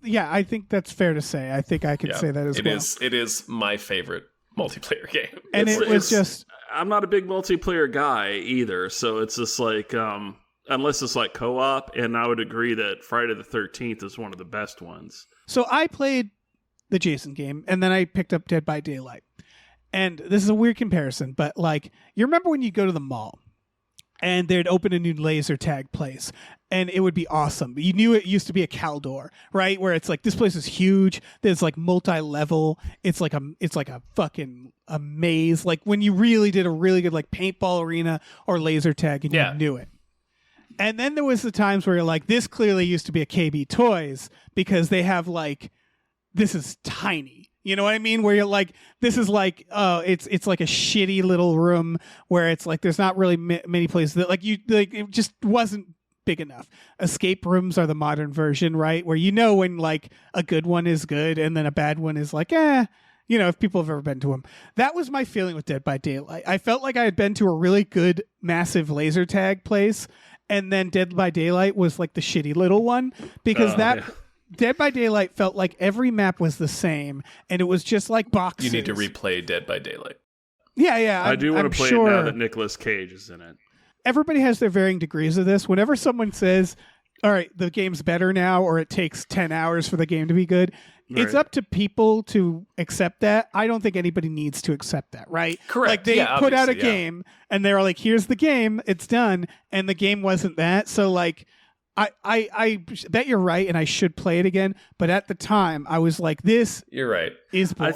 that's fair to say. I think I can say that as well. It is my favorite multiplayer game. And it was just... I'm not a big multiplayer guy either, so it's just like, unless it's like co-op, and I would agree that Friday the 13th is one of the best ones. So I played the Jason game, and then I picked up Dead by Daylight. And this is a weird comparison, but like, you remember when you go to the mall and they'd open a new laser tag place and it would be awesome. You knew it used to be a Caldor, right? Where it's like, this place is huge. There's like multi-level. It's like a fucking a maze. Like when you really did a really good like paintball arena or laser tag and you knew it. And then there was the times where you're like, this clearly used to be a KB Toys because they have like, this is tiny. You know what I mean? Where you're like, this is like, it's like a shitty little room where it's like, there's not really many places that like it just wasn't big enough. Escape rooms are the modern version, right? Where you know when like a good one is good and then a bad one is like, you know, if people have ever been to them. That was my feeling with Dead by Daylight. I felt like I had been to a really good, massive laser tag place, and then Dead by Daylight was like the shitty little one because Dead by Daylight felt like every map was the same, and it was just like boxes. You need to replay Dead by Daylight. Yeah. I do want to play it now that Nicolas Cage is in it. Everybody has their varying degrees of this. Whenever someone says, all right, the game's better now, or it takes 10 hours for the game to be good, it's up to people to accept that. I don't think anybody needs to accept that, right? Correct. Like they put out a game, and they're like, here's the game, it's done, and the game wasn't that. So like, I bet you're right, and I should play it again. But at the time, I was like, "This you're right is boring.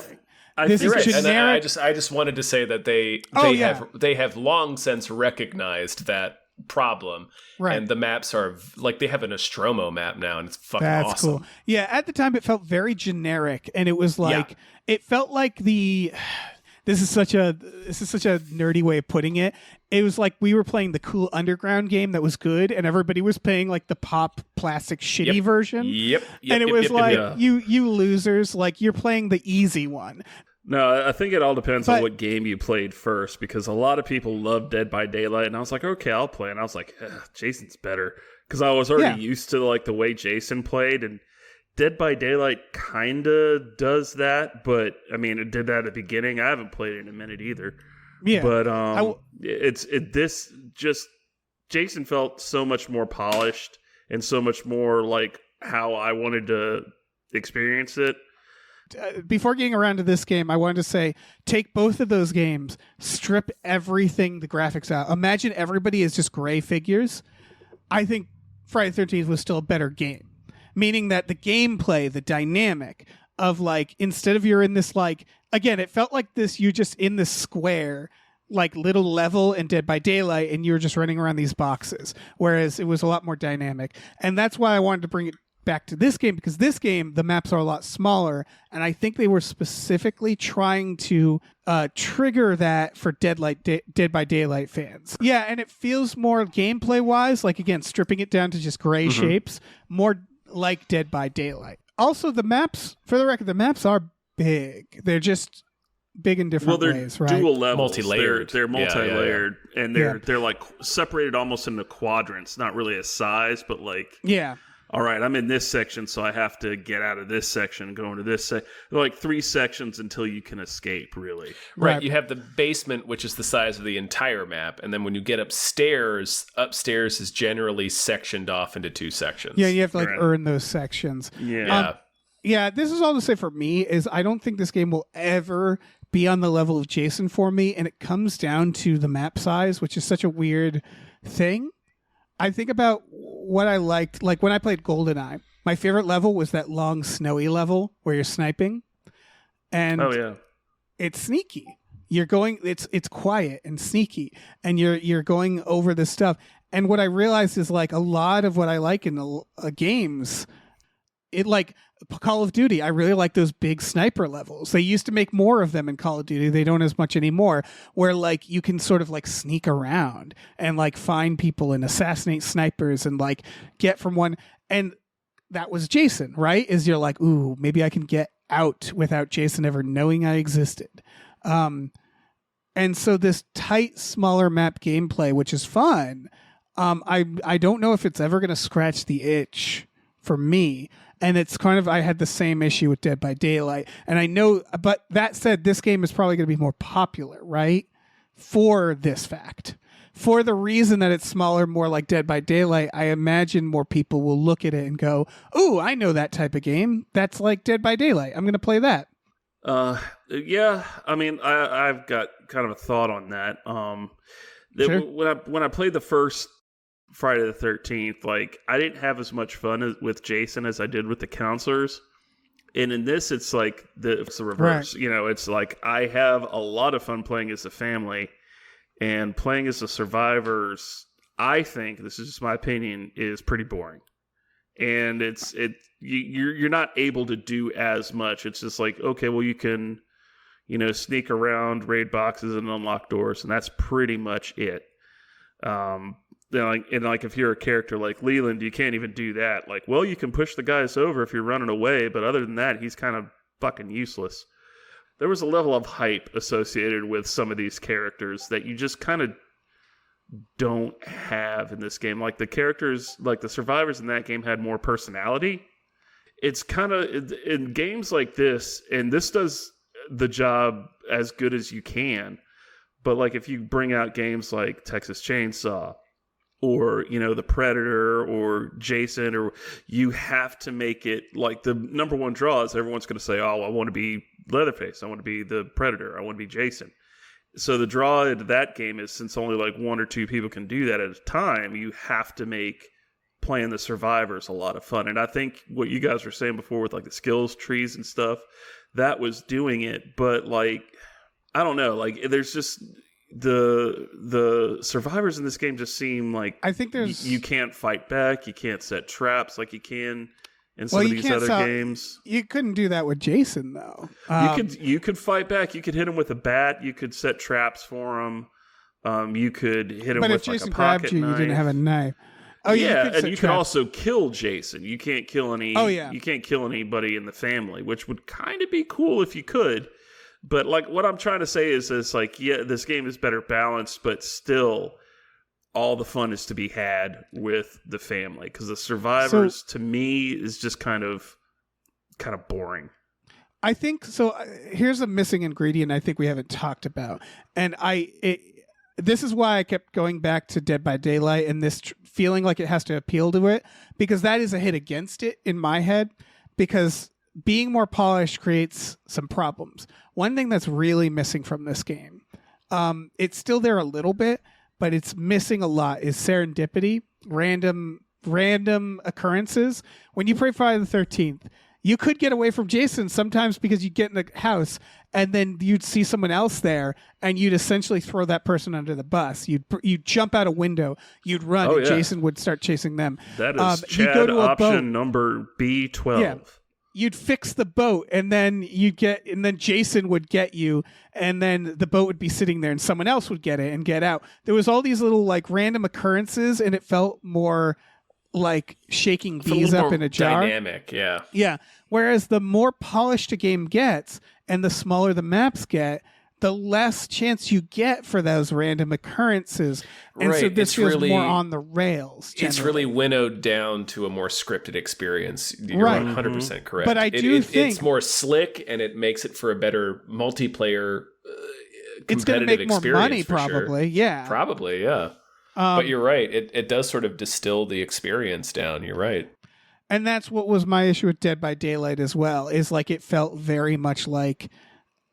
This is generic." And I just wanted to say that they have long since recognized that problem, right? And the maps are like they have an Nostromo map now, and it's fucking awesome. Cool. Yeah, at the time, it felt very generic, and it was like it felt like this is such a nerdy way of putting it. It was like we were playing the cool underground game that was good, and everybody was playing like the pop plastic shitty version. And it was you losers, like you're playing the easy one. No, I think it all depends on what game you played first, because a lot of people love Dead by Daylight, and I was like, okay, I'll play. And I was like, Jason's better, because I was already used to like the way Jason played, and Dead by Daylight kind of does that, but I mean, it did that at the beginning. I haven't played it in a minute either. Yeah, but Jason felt so much more polished and so much more like how I wanted to experience it. Before getting around to this game, I wanted to say, take both of those games, strip everything, the graphics out. Imagine everybody is just gray figures. I think Friday the 13th was still a better game. Meaning that the gameplay, the dynamic of like, instead of you're in this like, again, it felt like this, you're just in this square, like little level in Dead by Daylight, and you're just running around these boxes. Whereas it was a lot more dynamic. And that's why I wanted to bring it back to this game, because this game, the maps are a lot smaller, and I think they were specifically trying to trigger that for Dead by Daylight fans. Yeah, and it feels more gameplay-wise, like, again, stripping it down to just gray shapes, more like Dead by Daylight. Also, the maps, for the record, the maps are big. They're just big in different ways, right? Dual levels. Multi-layered. They're multi-layered, and they're like separated almost into quadrants, not really a size, but like... Yeah. All right, I'm in this section, so I have to get out of this section and go into this section. Like 3 sections until you can escape, really. Right, you have the basement, which is the size of the entire map, and then when you get upstairs is generally sectioned off into 2 sections. Yeah, you have to like earn those sections. Yeah. This is all to say for me is I don't think this game will ever be on the level of Jason for me, and it comes down to the map size, which is such a weird thing. I think about what I liked, like when I played GoldenEye, my favorite level was that long snowy level where you're sniping. And it's sneaky. You're going, it's quiet and sneaky, and you're going over this stuff. And what I realized is like a lot of what I like in the games, it like Call of Duty, I really like those big sniper levels. They used to make more of them in Call of Duty. They don't as much anymore, where like you can sort of like sneak around and like find people and assassinate snipers and like get from one. And that was Jason, right? Is you're like, ooh, maybe I can get out without Jason ever knowing I existed. And so this tight, smaller map gameplay, which is fun, I don't know if it's ever going to scratch the itch for me. And it's kind of, I had the same issue with Dead by Daylight. And I know, but that said, this game is probably going to be more popular, right? For this fact. For the reason that it's smaller, more like Dead by Daylight, I imagine more people will look at it and go, ooh, I know that type of game. That's like Dead by Daylight. I'm going to play that. Yeah, I mean, I've got kind of a thought on that. Sure. When I played the first Friday the 13th, like I didn't have as much fun with Jason as I did with the counselors, and in this it's like it's the reverse. Right. You know, it's like I have a lot of fun playing as a family, and playing as the survivors, I think, this is just my opinion, is pretty boring. And you're not able to do as much. It's just like, okay, well, you can, sneak around, raid boxes, and unlock doors, and that's pretty much it. If you're a character like Leland, you can't even do that. Like, well, you can push the guys over if you're running away, but other than that, he's kind of fucking useless. There was a level of hype associated with some of these characters that you just kind of don't have in this game. Like the characters, like the survivors in that game had more personality. It's kind of, in games like this, and this does the job as good as you can, but like if you bring out games like Texas Chainsaw, or, the Predator or Jason, or you have to make it like the number one draw is everyone's going to say, oh, I want to be Leatherface. I want to be the Predator. I want to be Jason. So the draw into that game is, since only like 1 or 2 people can do that at a time, you have to make playing the survivors a lot of fun. And I think what you guys were saying before with like the skills trees and stuff, that was doing it. But like, I don't know, like there's just... The survivors in this game just seem like, I think there's you can't fight back, you can't set traps like you can in some of these other games. You couldn't do that with Jason, though. You could fight back. You could hit him with a bat. You could set traps for him. You could hit him with like a pocket knife. But if Jason grabbed you, you didn't have a knife. Oh yeah, and you could also kill Jason. You can't kill any. Oh yeah. You can't kill anybody in the family, which would kind of be cool if you could. But like what I'm trying to say is like, yeah, this game is better balanced, but still, all the fun is to be had with the family because the survivors to me is just kind of boring. I think so. Here's a missing ingredient I think we haven't talked about, and this is why I kept going back to Dead by Daylight and this feeling like it has to appeal to it, because that is a hit against it in my head, because being more polished creates some problems. One thing that's really missing from this game, it's still there a little bit, but it's missing a lot, is serendipity, random occurrences. When you play Friday the 13th, you could get away from Jason sometimes because you get in the house and then you'd see someone else there and you'd essentially throw that person under the bus. You'd jump out a window, you'd run, and Jason would start chasing them. That is Chad option number B12. Yeah. You'd fix the boat and then Jason would get you and then the boat would be sitting there and someone else would get it and get out. There was all these little like random occurrences and it felt more like shaking bees up in a jar. Dynamic, yeah. Yeah. Whereas the more polished a game gets and the smaller the maps get, the less chance you get for those random occurrences. And so this feels really more on the rails. Generally. It's really winnowed down to a more scripted experience. You're 100% correct. But I do think it's more slick and it makes it for a better multiplayer competitive it's going to make more money, probably. Sure. Yeah. Probably, yeah. But you're right. It does sort of distill the experience down. You're right. And that's what was my issue with Dead by Daylight as well, is like it felt very much like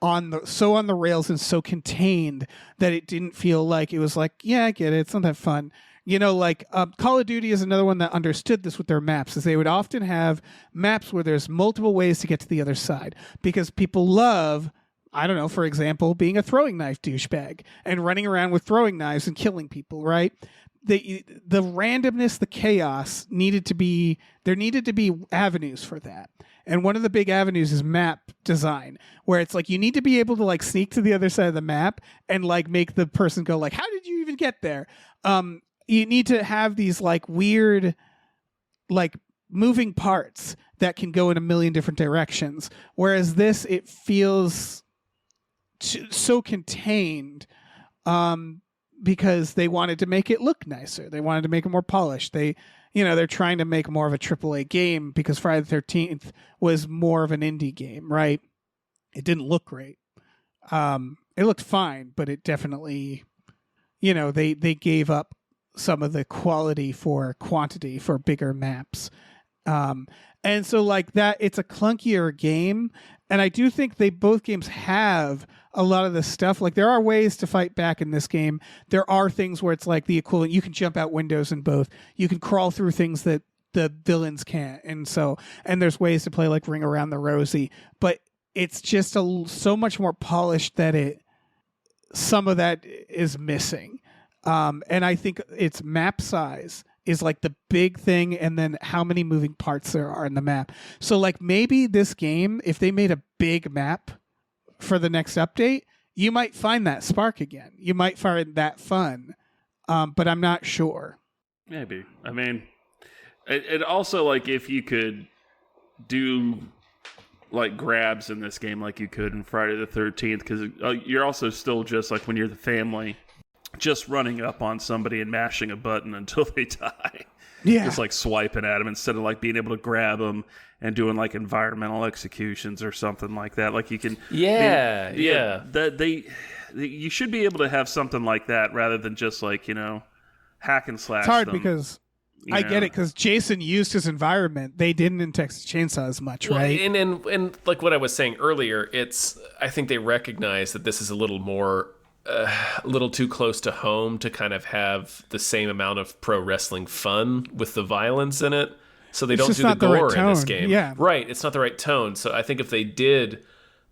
on the rails and so contained that it didn't feel like it was like, yeah, I get it. It's not that fun. You know, like Call of Duty is another one that understood this with their maps, is they would often have maps where there's multiple ways to get to the other side because people love, I don't know, for example, being a throwing knife douchebag and running around with throwing knives and killing people, right? The randomness, the chaos needed to be avenues for that. And one of the big avenues is map design, where it's like you need to be able to like sneak to the other side of the map and like make the person go like, how did you even get there? You need to have these like weird like moving parts that can go in a million different directions. Whereas this, it feels so contained because they wanted to make it look nicer. They wanted to make it more polished. They're trying to make more of a AAA game because Friday the 13th was more of an indie game, right? It didn't look great. It looked fine, but it definitely, they gave up some of the quality for quantity for bigger maps. And so like that, it's a clunkier game. And I do think both games have a lot of the stuff. Like there are ways to fight back in this game. There are things where it's like the equivalent. You can jump out windows in both. You can crawl through things that the villains can't. And there's ways to play like Ring Around the Rosie, but it's just so much more polished that some of that is missing. And I think its map size is like the big thing, and then how many moving parts there are in the map. So like maybe this game, if they made a big map for the next update, you might find that spark again. You might find that fun, but I'm not sure. Maybe. I mean, it also like if you could do like grabs in this game like you could in Friday the 13th, because you're also still just like when you're the family, just running up on somebody and mashing a button until they die. Yeah. Just like swiping at them instead of like being able to grab them and doing like environmental executions or something like that. Like you can. Yeah. You should be able to have something like that rather than just like, hack and slash. It's hard them, because I get it, because Jason used his environment. They didn't in Texas Chainsaw as much, right? And like what I was saying earlier, I think they recognize that this is a little more. A little too close to home to kind of have the same amount of pro wrestling fun with the violence in it. So they don't do the gore in this game. Yeah. Right. It's not the right tone. So I think if they did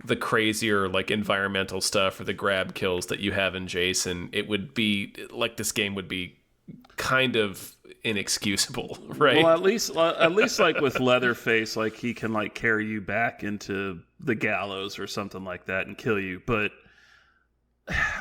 the crazier like environmental stuff or the grab kills that you have in Jason, it would be like this game would be kind of inexcusable, right? Well, at least like with Leatherface, like he can like carry you back into the gallows or something like that and kill you. But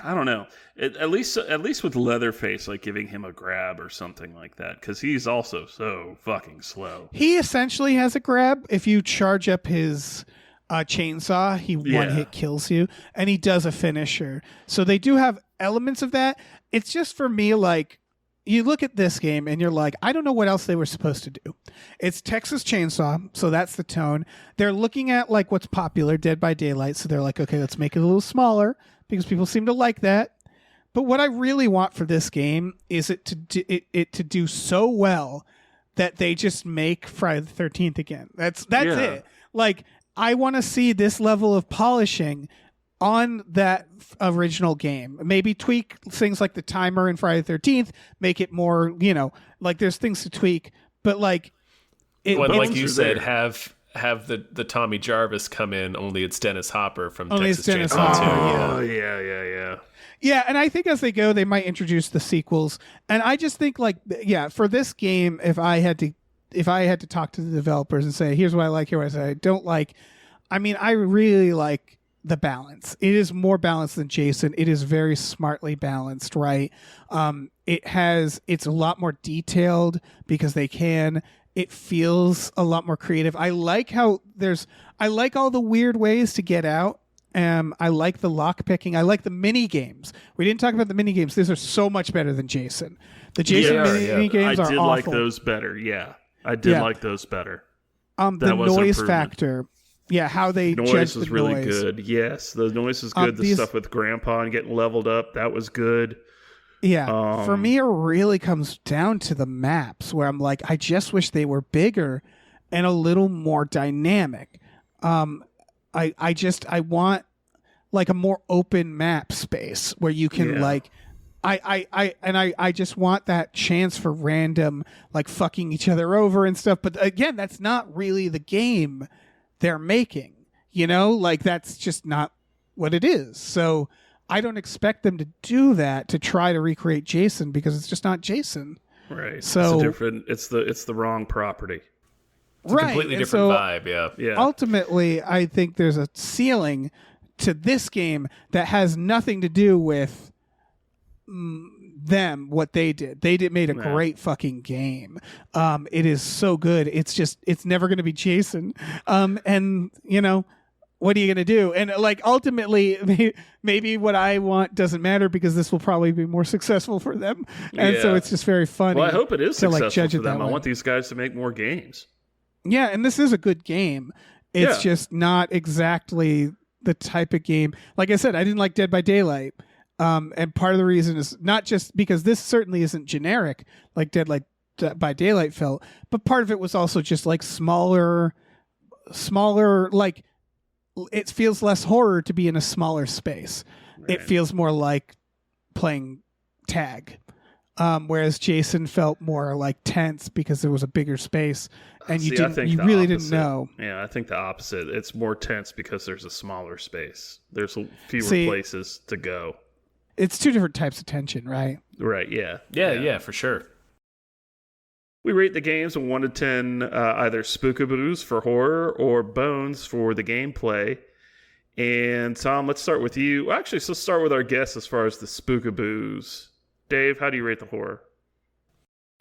I don't know. At least with Leatherface, like giving him a grab or something like that, because he's also so fucking slow. He essentially has a grab. If you charge up his chainsaw, he one hit kills you, and he does a finisher. So they do have elements of that. It's just for me, like, you look at this game and you're like, I don't know what else they were supposed to do. It's Texas Chainsaw, so that's the tone. They're looking at like what's popular, Dead by Daylight, so they're like, okay, let's make it a little smaller because people seem to like that. But what I really want for this game is it to do so well that they just make Friday the 13th again. That's it. Like, I want to see this level of polishing on that original game. Maybe tweak things like the timer in Friday the 13th, make it more, like there's things to tweak, but like like you said, have the Tommy Jarvis come in, only it's Dennis Hopper from Texas Chainsaw 2. Oh, yeah. Yeah, and I think as they go, they might introduce the sequels. And I just think for this game, if I had to talk to the developers and say, here's what I like, here's what I don't like. I mean, I really like the balance. It is more balanced than Jason. It is very smartly balanced, right? It's a lot more detailed because they can. It feels a lot more creative. I like all the weird ways to get out. I like the lock picking. I like the mini games. We didn't talk about the mini games. These are so much better than Jason. The Jason mini games are awful. I did like those better. Yeah, I did like those better. The noise factor. Yeah, how they noise was really good. Yes, the noise was good. The stuff with Grandpa and getting leveled up, that was good. Yeah, for me, it really comes down to the maps where I'm like, I just wish they were bigger and a little more dynamic. I want like a more open map space where you can I just want that chance for random like fucking each other over and stuff. But again, that's not really the game they're making, like that's just not what it is. So I don't expect them to do that to try to recreate Jason because it's just not Jason. Right. So it's the wrong property. It's a completely different vibe. Yeah. Ultimately, I think there's a ceiling to this game that has nothing to do with what they did. They made a great fucking game. It is so good. It's never going to be Jason. And what are you going to do? And like ultimately maybe what I want doesn't matter because this will probably be more successful for them. And so it's just very funny. Well, I hope it is successful for them. I want these guys to make more games. Yeah, and this is a good game. It's just not exactly the type of game. Like I said, I didn't like Dead by Daylight. And part of the reason is not just because this certainly isn't generic like Dead by Daylight felt, but part of it was also just like smaller, like it feels less horror to be in a smaller space. Right. It feels more like playing tag. Whereas Jason felt more like tense because there was a bigger space and you really didn't know. Yeah, I think the opposite. It's more tense because there's a smaller space. There's fewer places to go. It's two different types of tension, right? Right, yeah. Yeah, for sure. We rate the games from 1 to 10, either spookaboos for horror or bones for the gameplay. And Tom, let's start with you. Well, actually, so let's start with our guests as far as the spookaboos. Dave, how do you rate the horror?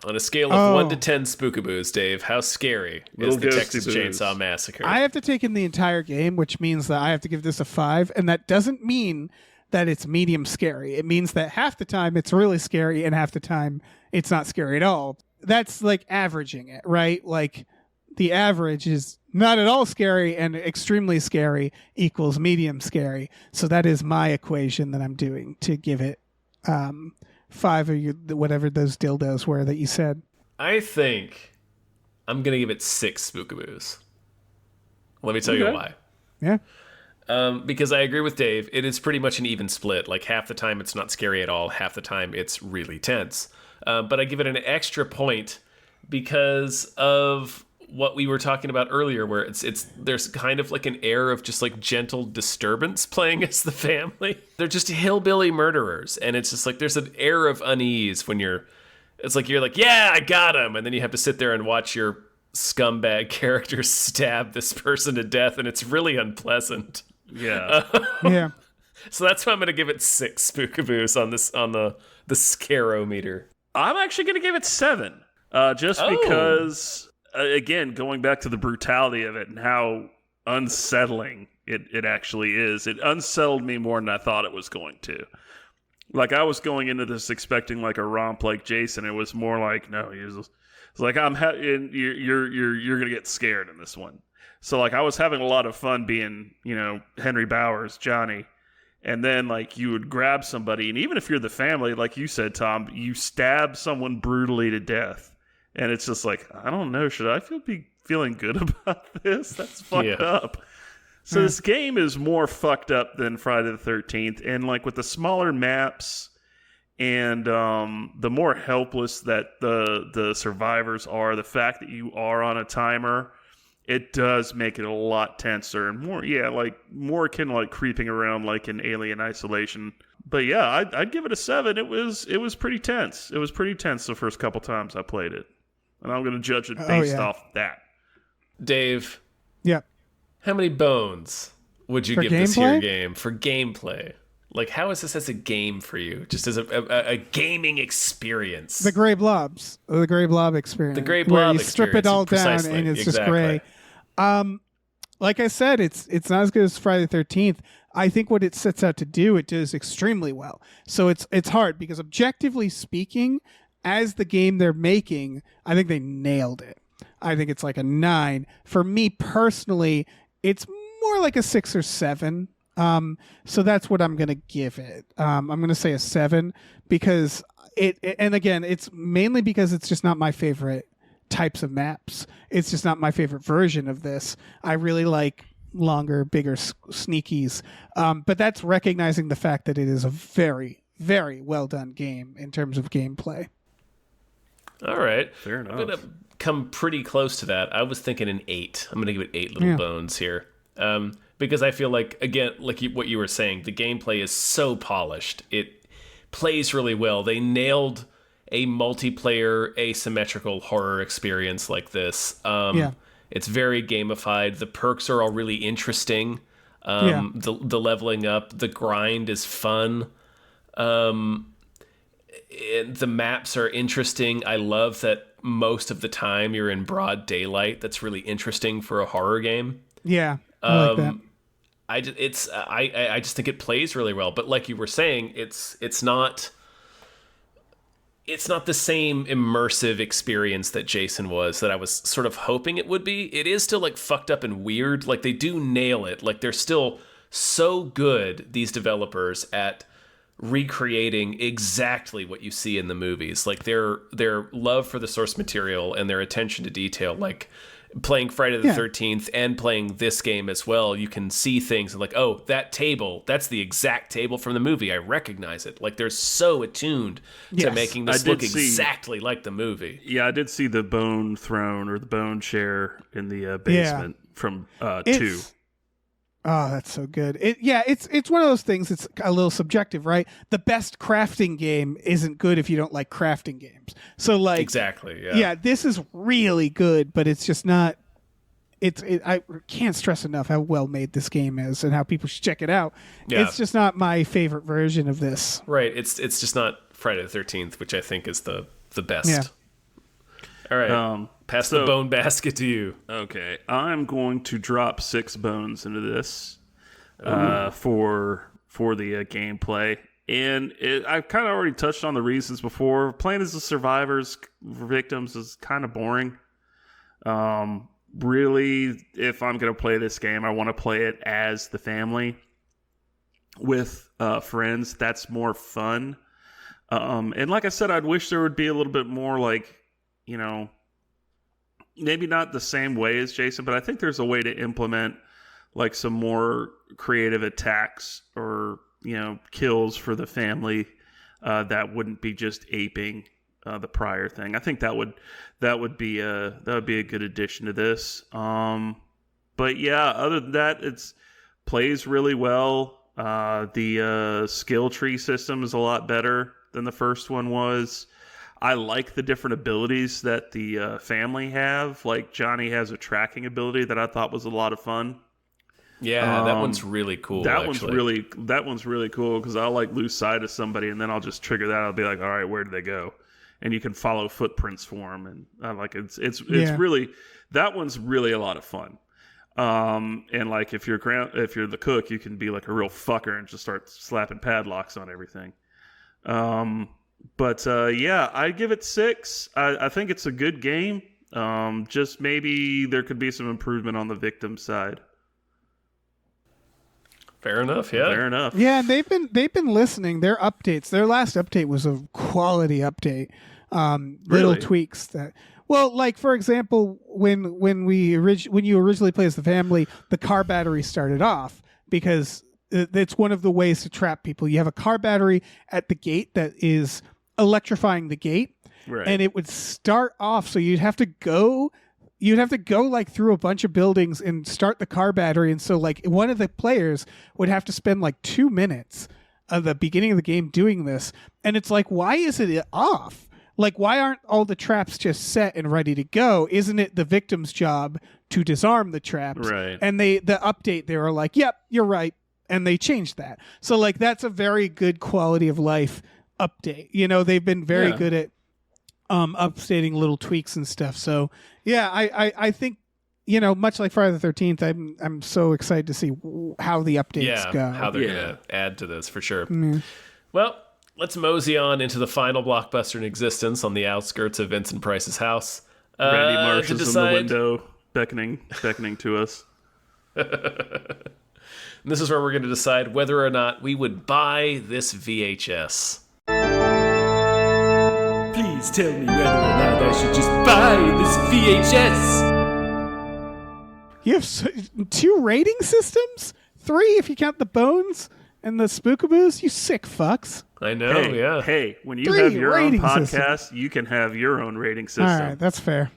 On a scale of 1 to 10 spookaboos, Dave, how scary is the Texas Chainsaw Massacre? I have to take in the entire game, which means that I have to give this a 5, and that doesn't mean that it's medium scary. It means that half the time it's really scary and half the time it's not scary at all. That's like averaging it, right? Like the average is not at all scary and extremely scary equals medium scary. So that is my equation that I'm doing to give it 5 of whatever those dildos were that you said. I think I'm going to give it 6 spookaboos. Let me tell you why. Yeah. Because I agree with Dave. It is pretty much an even split. Like half the time it's not scary at all. Half the time it's really tense. But I give it an extra point because of what we were talking about earlier, where there's kind of like an air of just like gentle disturbance playing as the family. They're just hillbilly murderers, and it's just like there's an air of unease when you're It's like you're like, yeah, I got him, and then you have to sit there and watch your scumbag character stab this person to death, and it's really unpleasant. Yeah. Yeah. So that's why I'm going to give it 6 spookaboos on the scarometer. I'm actually going to give it 7. Just because, again, going back to the brutality of it and how unsettling it actually is. It unsettled me more than I thought it was going to. Like, I was going into this expecting like a romp like Jason. It was more like, no, it's like you're gonna get scared in this one. So like I was having a lot of fun being, Henry Bowers, Johnny, and then like you would grab somebody, and even if you're the family, like you said, Tom, you stab someone brutally to death, and it's just like, I don't know, should I be feeling good about this? That's fucked up. So this game is more fucked up than Friday the 13th, and like with the smaller maps and the more helpless that the survivors are, the fact that you are on a timer, it does make it a lot tenser and more akin to like creeping around like in Alien Isolation. But yeah, I'd give it a 7. It was pretty tense. It was pretty tense the first couple times I played it, and I'm going to judge it based off that. Dave. Yeah. How many bones would you give this here game for gameplay? Like, how is this as a game for you? Just as a gaming experience? The gray blobs. The gray blob experience. The gray where blob you strip it all down and it's just gray. Like I said, it's not as good as Friday the 13th. I think what it sets out to do, it does extremely well. So it's hard because objectively speaking, as the game they're making, I think they nailed it. I think it's like a 9. For me personally, it's more like a 6 or 7. So that's what I'm going to give it. I'm going to say a 7 because and again, it's mainly because it's just not my favorite types of maps. It's just not my favorite version of this. I really like longer, bigger sneakies. But that's recognizing the fact that it is a very, very well done game in terms of gameplay. All right. Fair enough. I'm going to come pretty close to that. I was thinking an 8. I'm going to give it 8 little bones here. Because I feel like, again, like what you were saying, the gameplay is so polished. It plays really well. They nailed a multiplayer, asymmetrical horror experience like this. It's very gamified. The perks are all really interesting. The leveling up, the grind is fun. The maps are interesting. I love that most of the time you're in broad daylight. That's really interesting for a horror game. Yeah, I like that. I just think it plays really well. But like you were saying, it's not the same immersive experience that Jason was, that I was sort of hoping it would be. It is still like fucked up and weird. Like they do nail it. Like they're still so good, these developers, at recreating exactly what you see in the movies. Like their love for the source material and their attention to detail, like playing Friday the 13th and playing this game as well, you can see things and like, oh, that table, that's the exact table from the movie. I recognize it. Like they're so attuned to making this look exactly like the movie. Yeah, I did see the bone throne or the bone chair in the basement from 2. Oh, that's so good. It's one of those things. It's a little subjective, right? The best crafting game isn't good if you don't like crafting games. So, like, exactly, yeah. This is really good, but it's just not. I can't stress enough how well made this game is and how people should check it out. Yeah. It's just not my favorite version of this. Right. It's just not Friday the 13th, which I think is the best. Yeah. All right. Pass the bone basket to you. Okay. I'm going to drop 6 bones into this for the gameplay. And I've kind of already touched on the reasons before. Playing as the survivors, victims, is kind of boring. Really, if I'm going to play this game, I want to play it as the family with friends. That's more fun. And like I said, I'd wish there would be a little bit more like, maybe not the same way as Jason, but I think there's a way to implement like some more creative attacks or, kills for the family that wouldn't be just aping the prior thing. I think that would be a good addition to this. But yeah, other than that, it's plays really well. The skill tree system is a lot better than the first one was. I like the different abilities that the family have. Like Johnny has a tracking ability that I thought was a lot of fun. Yeah, that one's really cool. That one's really cool because I'll like lose sight of somebody and then I'll just trigger that. I'll be like, all right, where did they go? And you can follow footprints for them, and like it's really, that one's really a lot of fun. And like if you're the cook, you can be like a real fucker and just start slapping padlocks on everything. But yeah, I give it 6. I think it's a good game. Just maybe there could be some improvement on the victim side. Fair enough. Yeah. Fair enough. Yeah, they've been listening. Their updates. Their last update was a quality update. Little tweaks that. Well, like for example, when you originally play as the family, the car battery started off because it's one of the ways to trap people. You have a car battery at the gate that is electrifying the gate, right. And it would start off. So you'd have to go like through a bunch of buildings and start the car battery. And so like one of the players would have to spend like 2 minutes at the beginning of the game doing this. And it's like, why is it off? Like, why aren't all the traps just set and ready to go? Isn't it the victim's job to disarm the traps? Right. And the update, they were like, yep, you're right. And they changed that. So like, that's a very good quality of life update. You know, they've been very good at updating little tweaks and stuff. So yeah, I think, you know, much like Friday the 13th, I'm so excited to see how the updates go. How they're gonna add to this for sure. Mm. Well, let's mosey on into the final blockbuster in existence on the outskirts of Vincent Price's house. Randy Marsh is in the window beckoning to us. And this is where we're going to decide whether or not we would buy this VHS. Please tell me whether or not I should just buy this VHS. You have 2 rating systems? 3 if you count the bones and the spookaboos? You sick fucks. I know, Hey, when you 3 have your own podcast, systems. You can have your own rating system. All right, that's fair.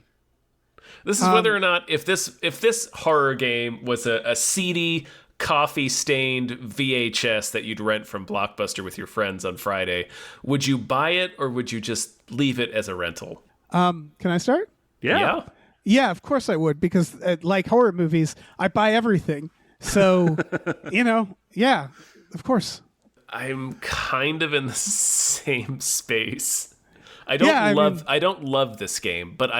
This is whether or not if this horror game was a seedy, coffee-stained VHS that you'd rent from Blockbuster with your friends on Friday, would you buy it or would you just leave it as a rental? Can I start? Yeah. Yeah, of course I would, because like horror movies, I buy everything. So, you know, yeah, of course. I'm kind of in the same space. I don't love this game, but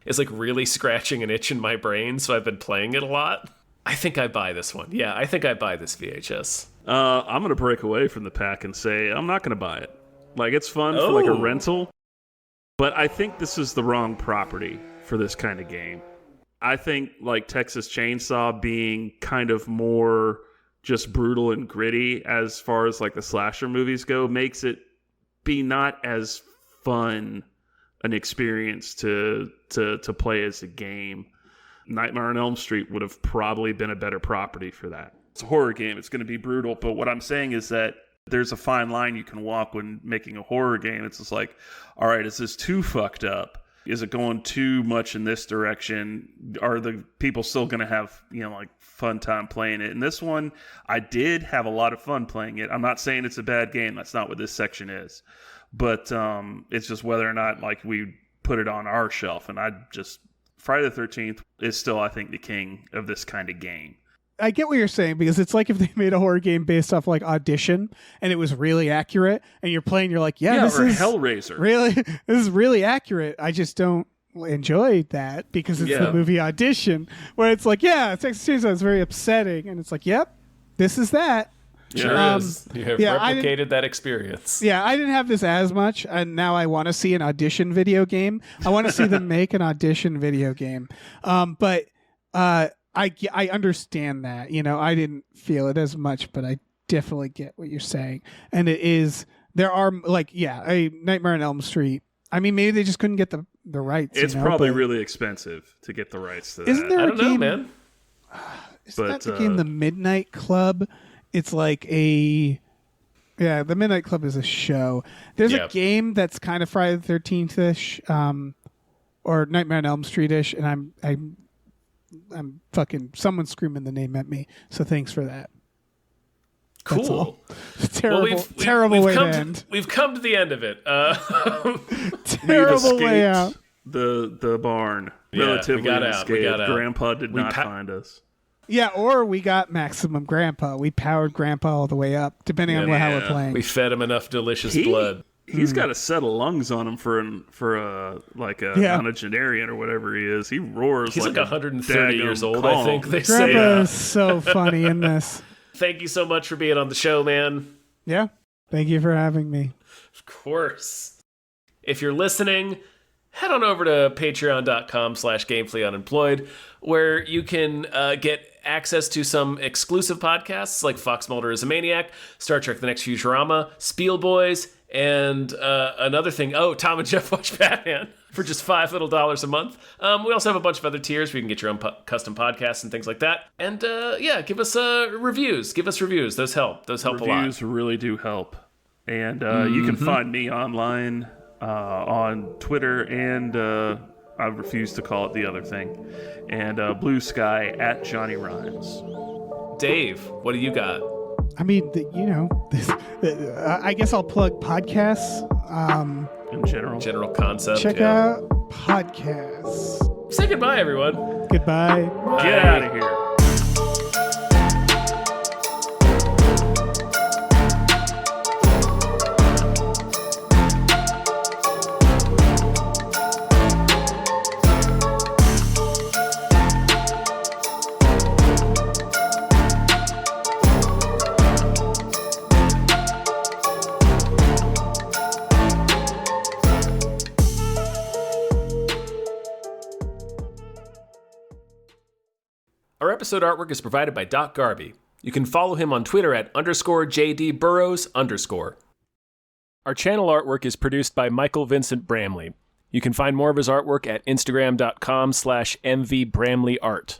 it's like really scratching an itch in my brain, so I've been playing it a lot. I think I buy this one. Yeah, I think I buy this VHS. I'm going to break away from the pack and say I'm not going to buy it. Like, it's fun for like a rental, but I think this is the wrong property for this kind of game. I think like Texas Chainsaw being kind of more just brutal and gritty as far as like the slasher movies go makes it be not as fun an experience to play as a game. Nightmare on Elm Street would have probably been a better property for that. It's a horror game. It's going to be brutal. But what I'm saying is that there's a fine line you can walk when making a horror game. It's just like, all right, is this too fucked up? Is it going too much in this direction? Are the people still going to have, you know, like fun time playing it? And this one, I did have a lot of fun playing it. I'm not saying it's a bad game. That's not what this section is. But it's just whether or not like we put it on our shelf. And Friday the 13th is still, I think, the king of this kind of game. I get what you're saying, because it's like if they made a horror game based off like Audition and it was really accurate and you're playing, you're like, this is Hellraiser. Really, this is really accurate. I just don't enjoy that because it's the movie Audition, where it's like, Texas Chainsaw is very upsetting, and it's like, yep, this is that. Sure is. You have replicated that experience. Yeah, I didn't have this as much, and now I want to see an Audition video game. I want to see them make an Audition video game. But I understand that. You know, I didn't feel it as much, but I definitely get what you're saying. And there are like, a Nightmare on Elm Street. I mean, maybe they just couldn't get the rights. It's probably really expensive to get the rights to that. Isn't there I don't know, man. Isn't that the game, The Midnight Club? It's like the Midnight Club is a show. There's a game that's kind of Friday the 13th-ish, or Nightmare on Elm Street-ish, and I'm fucking, someone's screaming the name at me, so thanks for that. That's all. Cool. Terrible, terrible way to end. We've come to the end of it. Terrible way out. The barn. Yeah, Relatively we got out. Grandpa did not find us. Yeah, or we got maximum grandpa. We powered grandpa all the way up, depending on how we're playing. We fed him enough delicious blood. He's got a set of lungs on him for a nonagenarian or whatever he is. He roars. He's like 130 years old, calm. I think they Grandpa say. is so funny in this. Thank you so much for being on the show, man. Yeah, thank you for having me. Of course. If you're listening, head on over to patreon.com/gamefullyunemployed, where you can get access to some exclusive podcasts like Fox Mulder is a Maniac, Star Trek The Next Futurama, Spiel Boys, and another thing. Oh, Tom and Jeff Watch Batman for just $5 little a month. We also have a bunch of other tiers where you can get your own custom podcasts and things like that. And give us reviews. Give us reviews. Those help. Those help a lot. Reviews really do help. And you can find me online on Twitter and I refuse to call it the other thing. And Blue Sky at Johnny Rhymes. Dave, what do you got? I mean, I guess I'll plug podcasts. In general. General concept. Check out podcasts. Say goodbye, everyone. Goodbye. Get out of here. Our episode artwork is provided by Doc Garby. You can follow him on Twitter at _JDBurrows_. Our channel artwork is produced by Michael Vincent Bramley. You can find more of his artwork at instagram.com/mvbramleyart.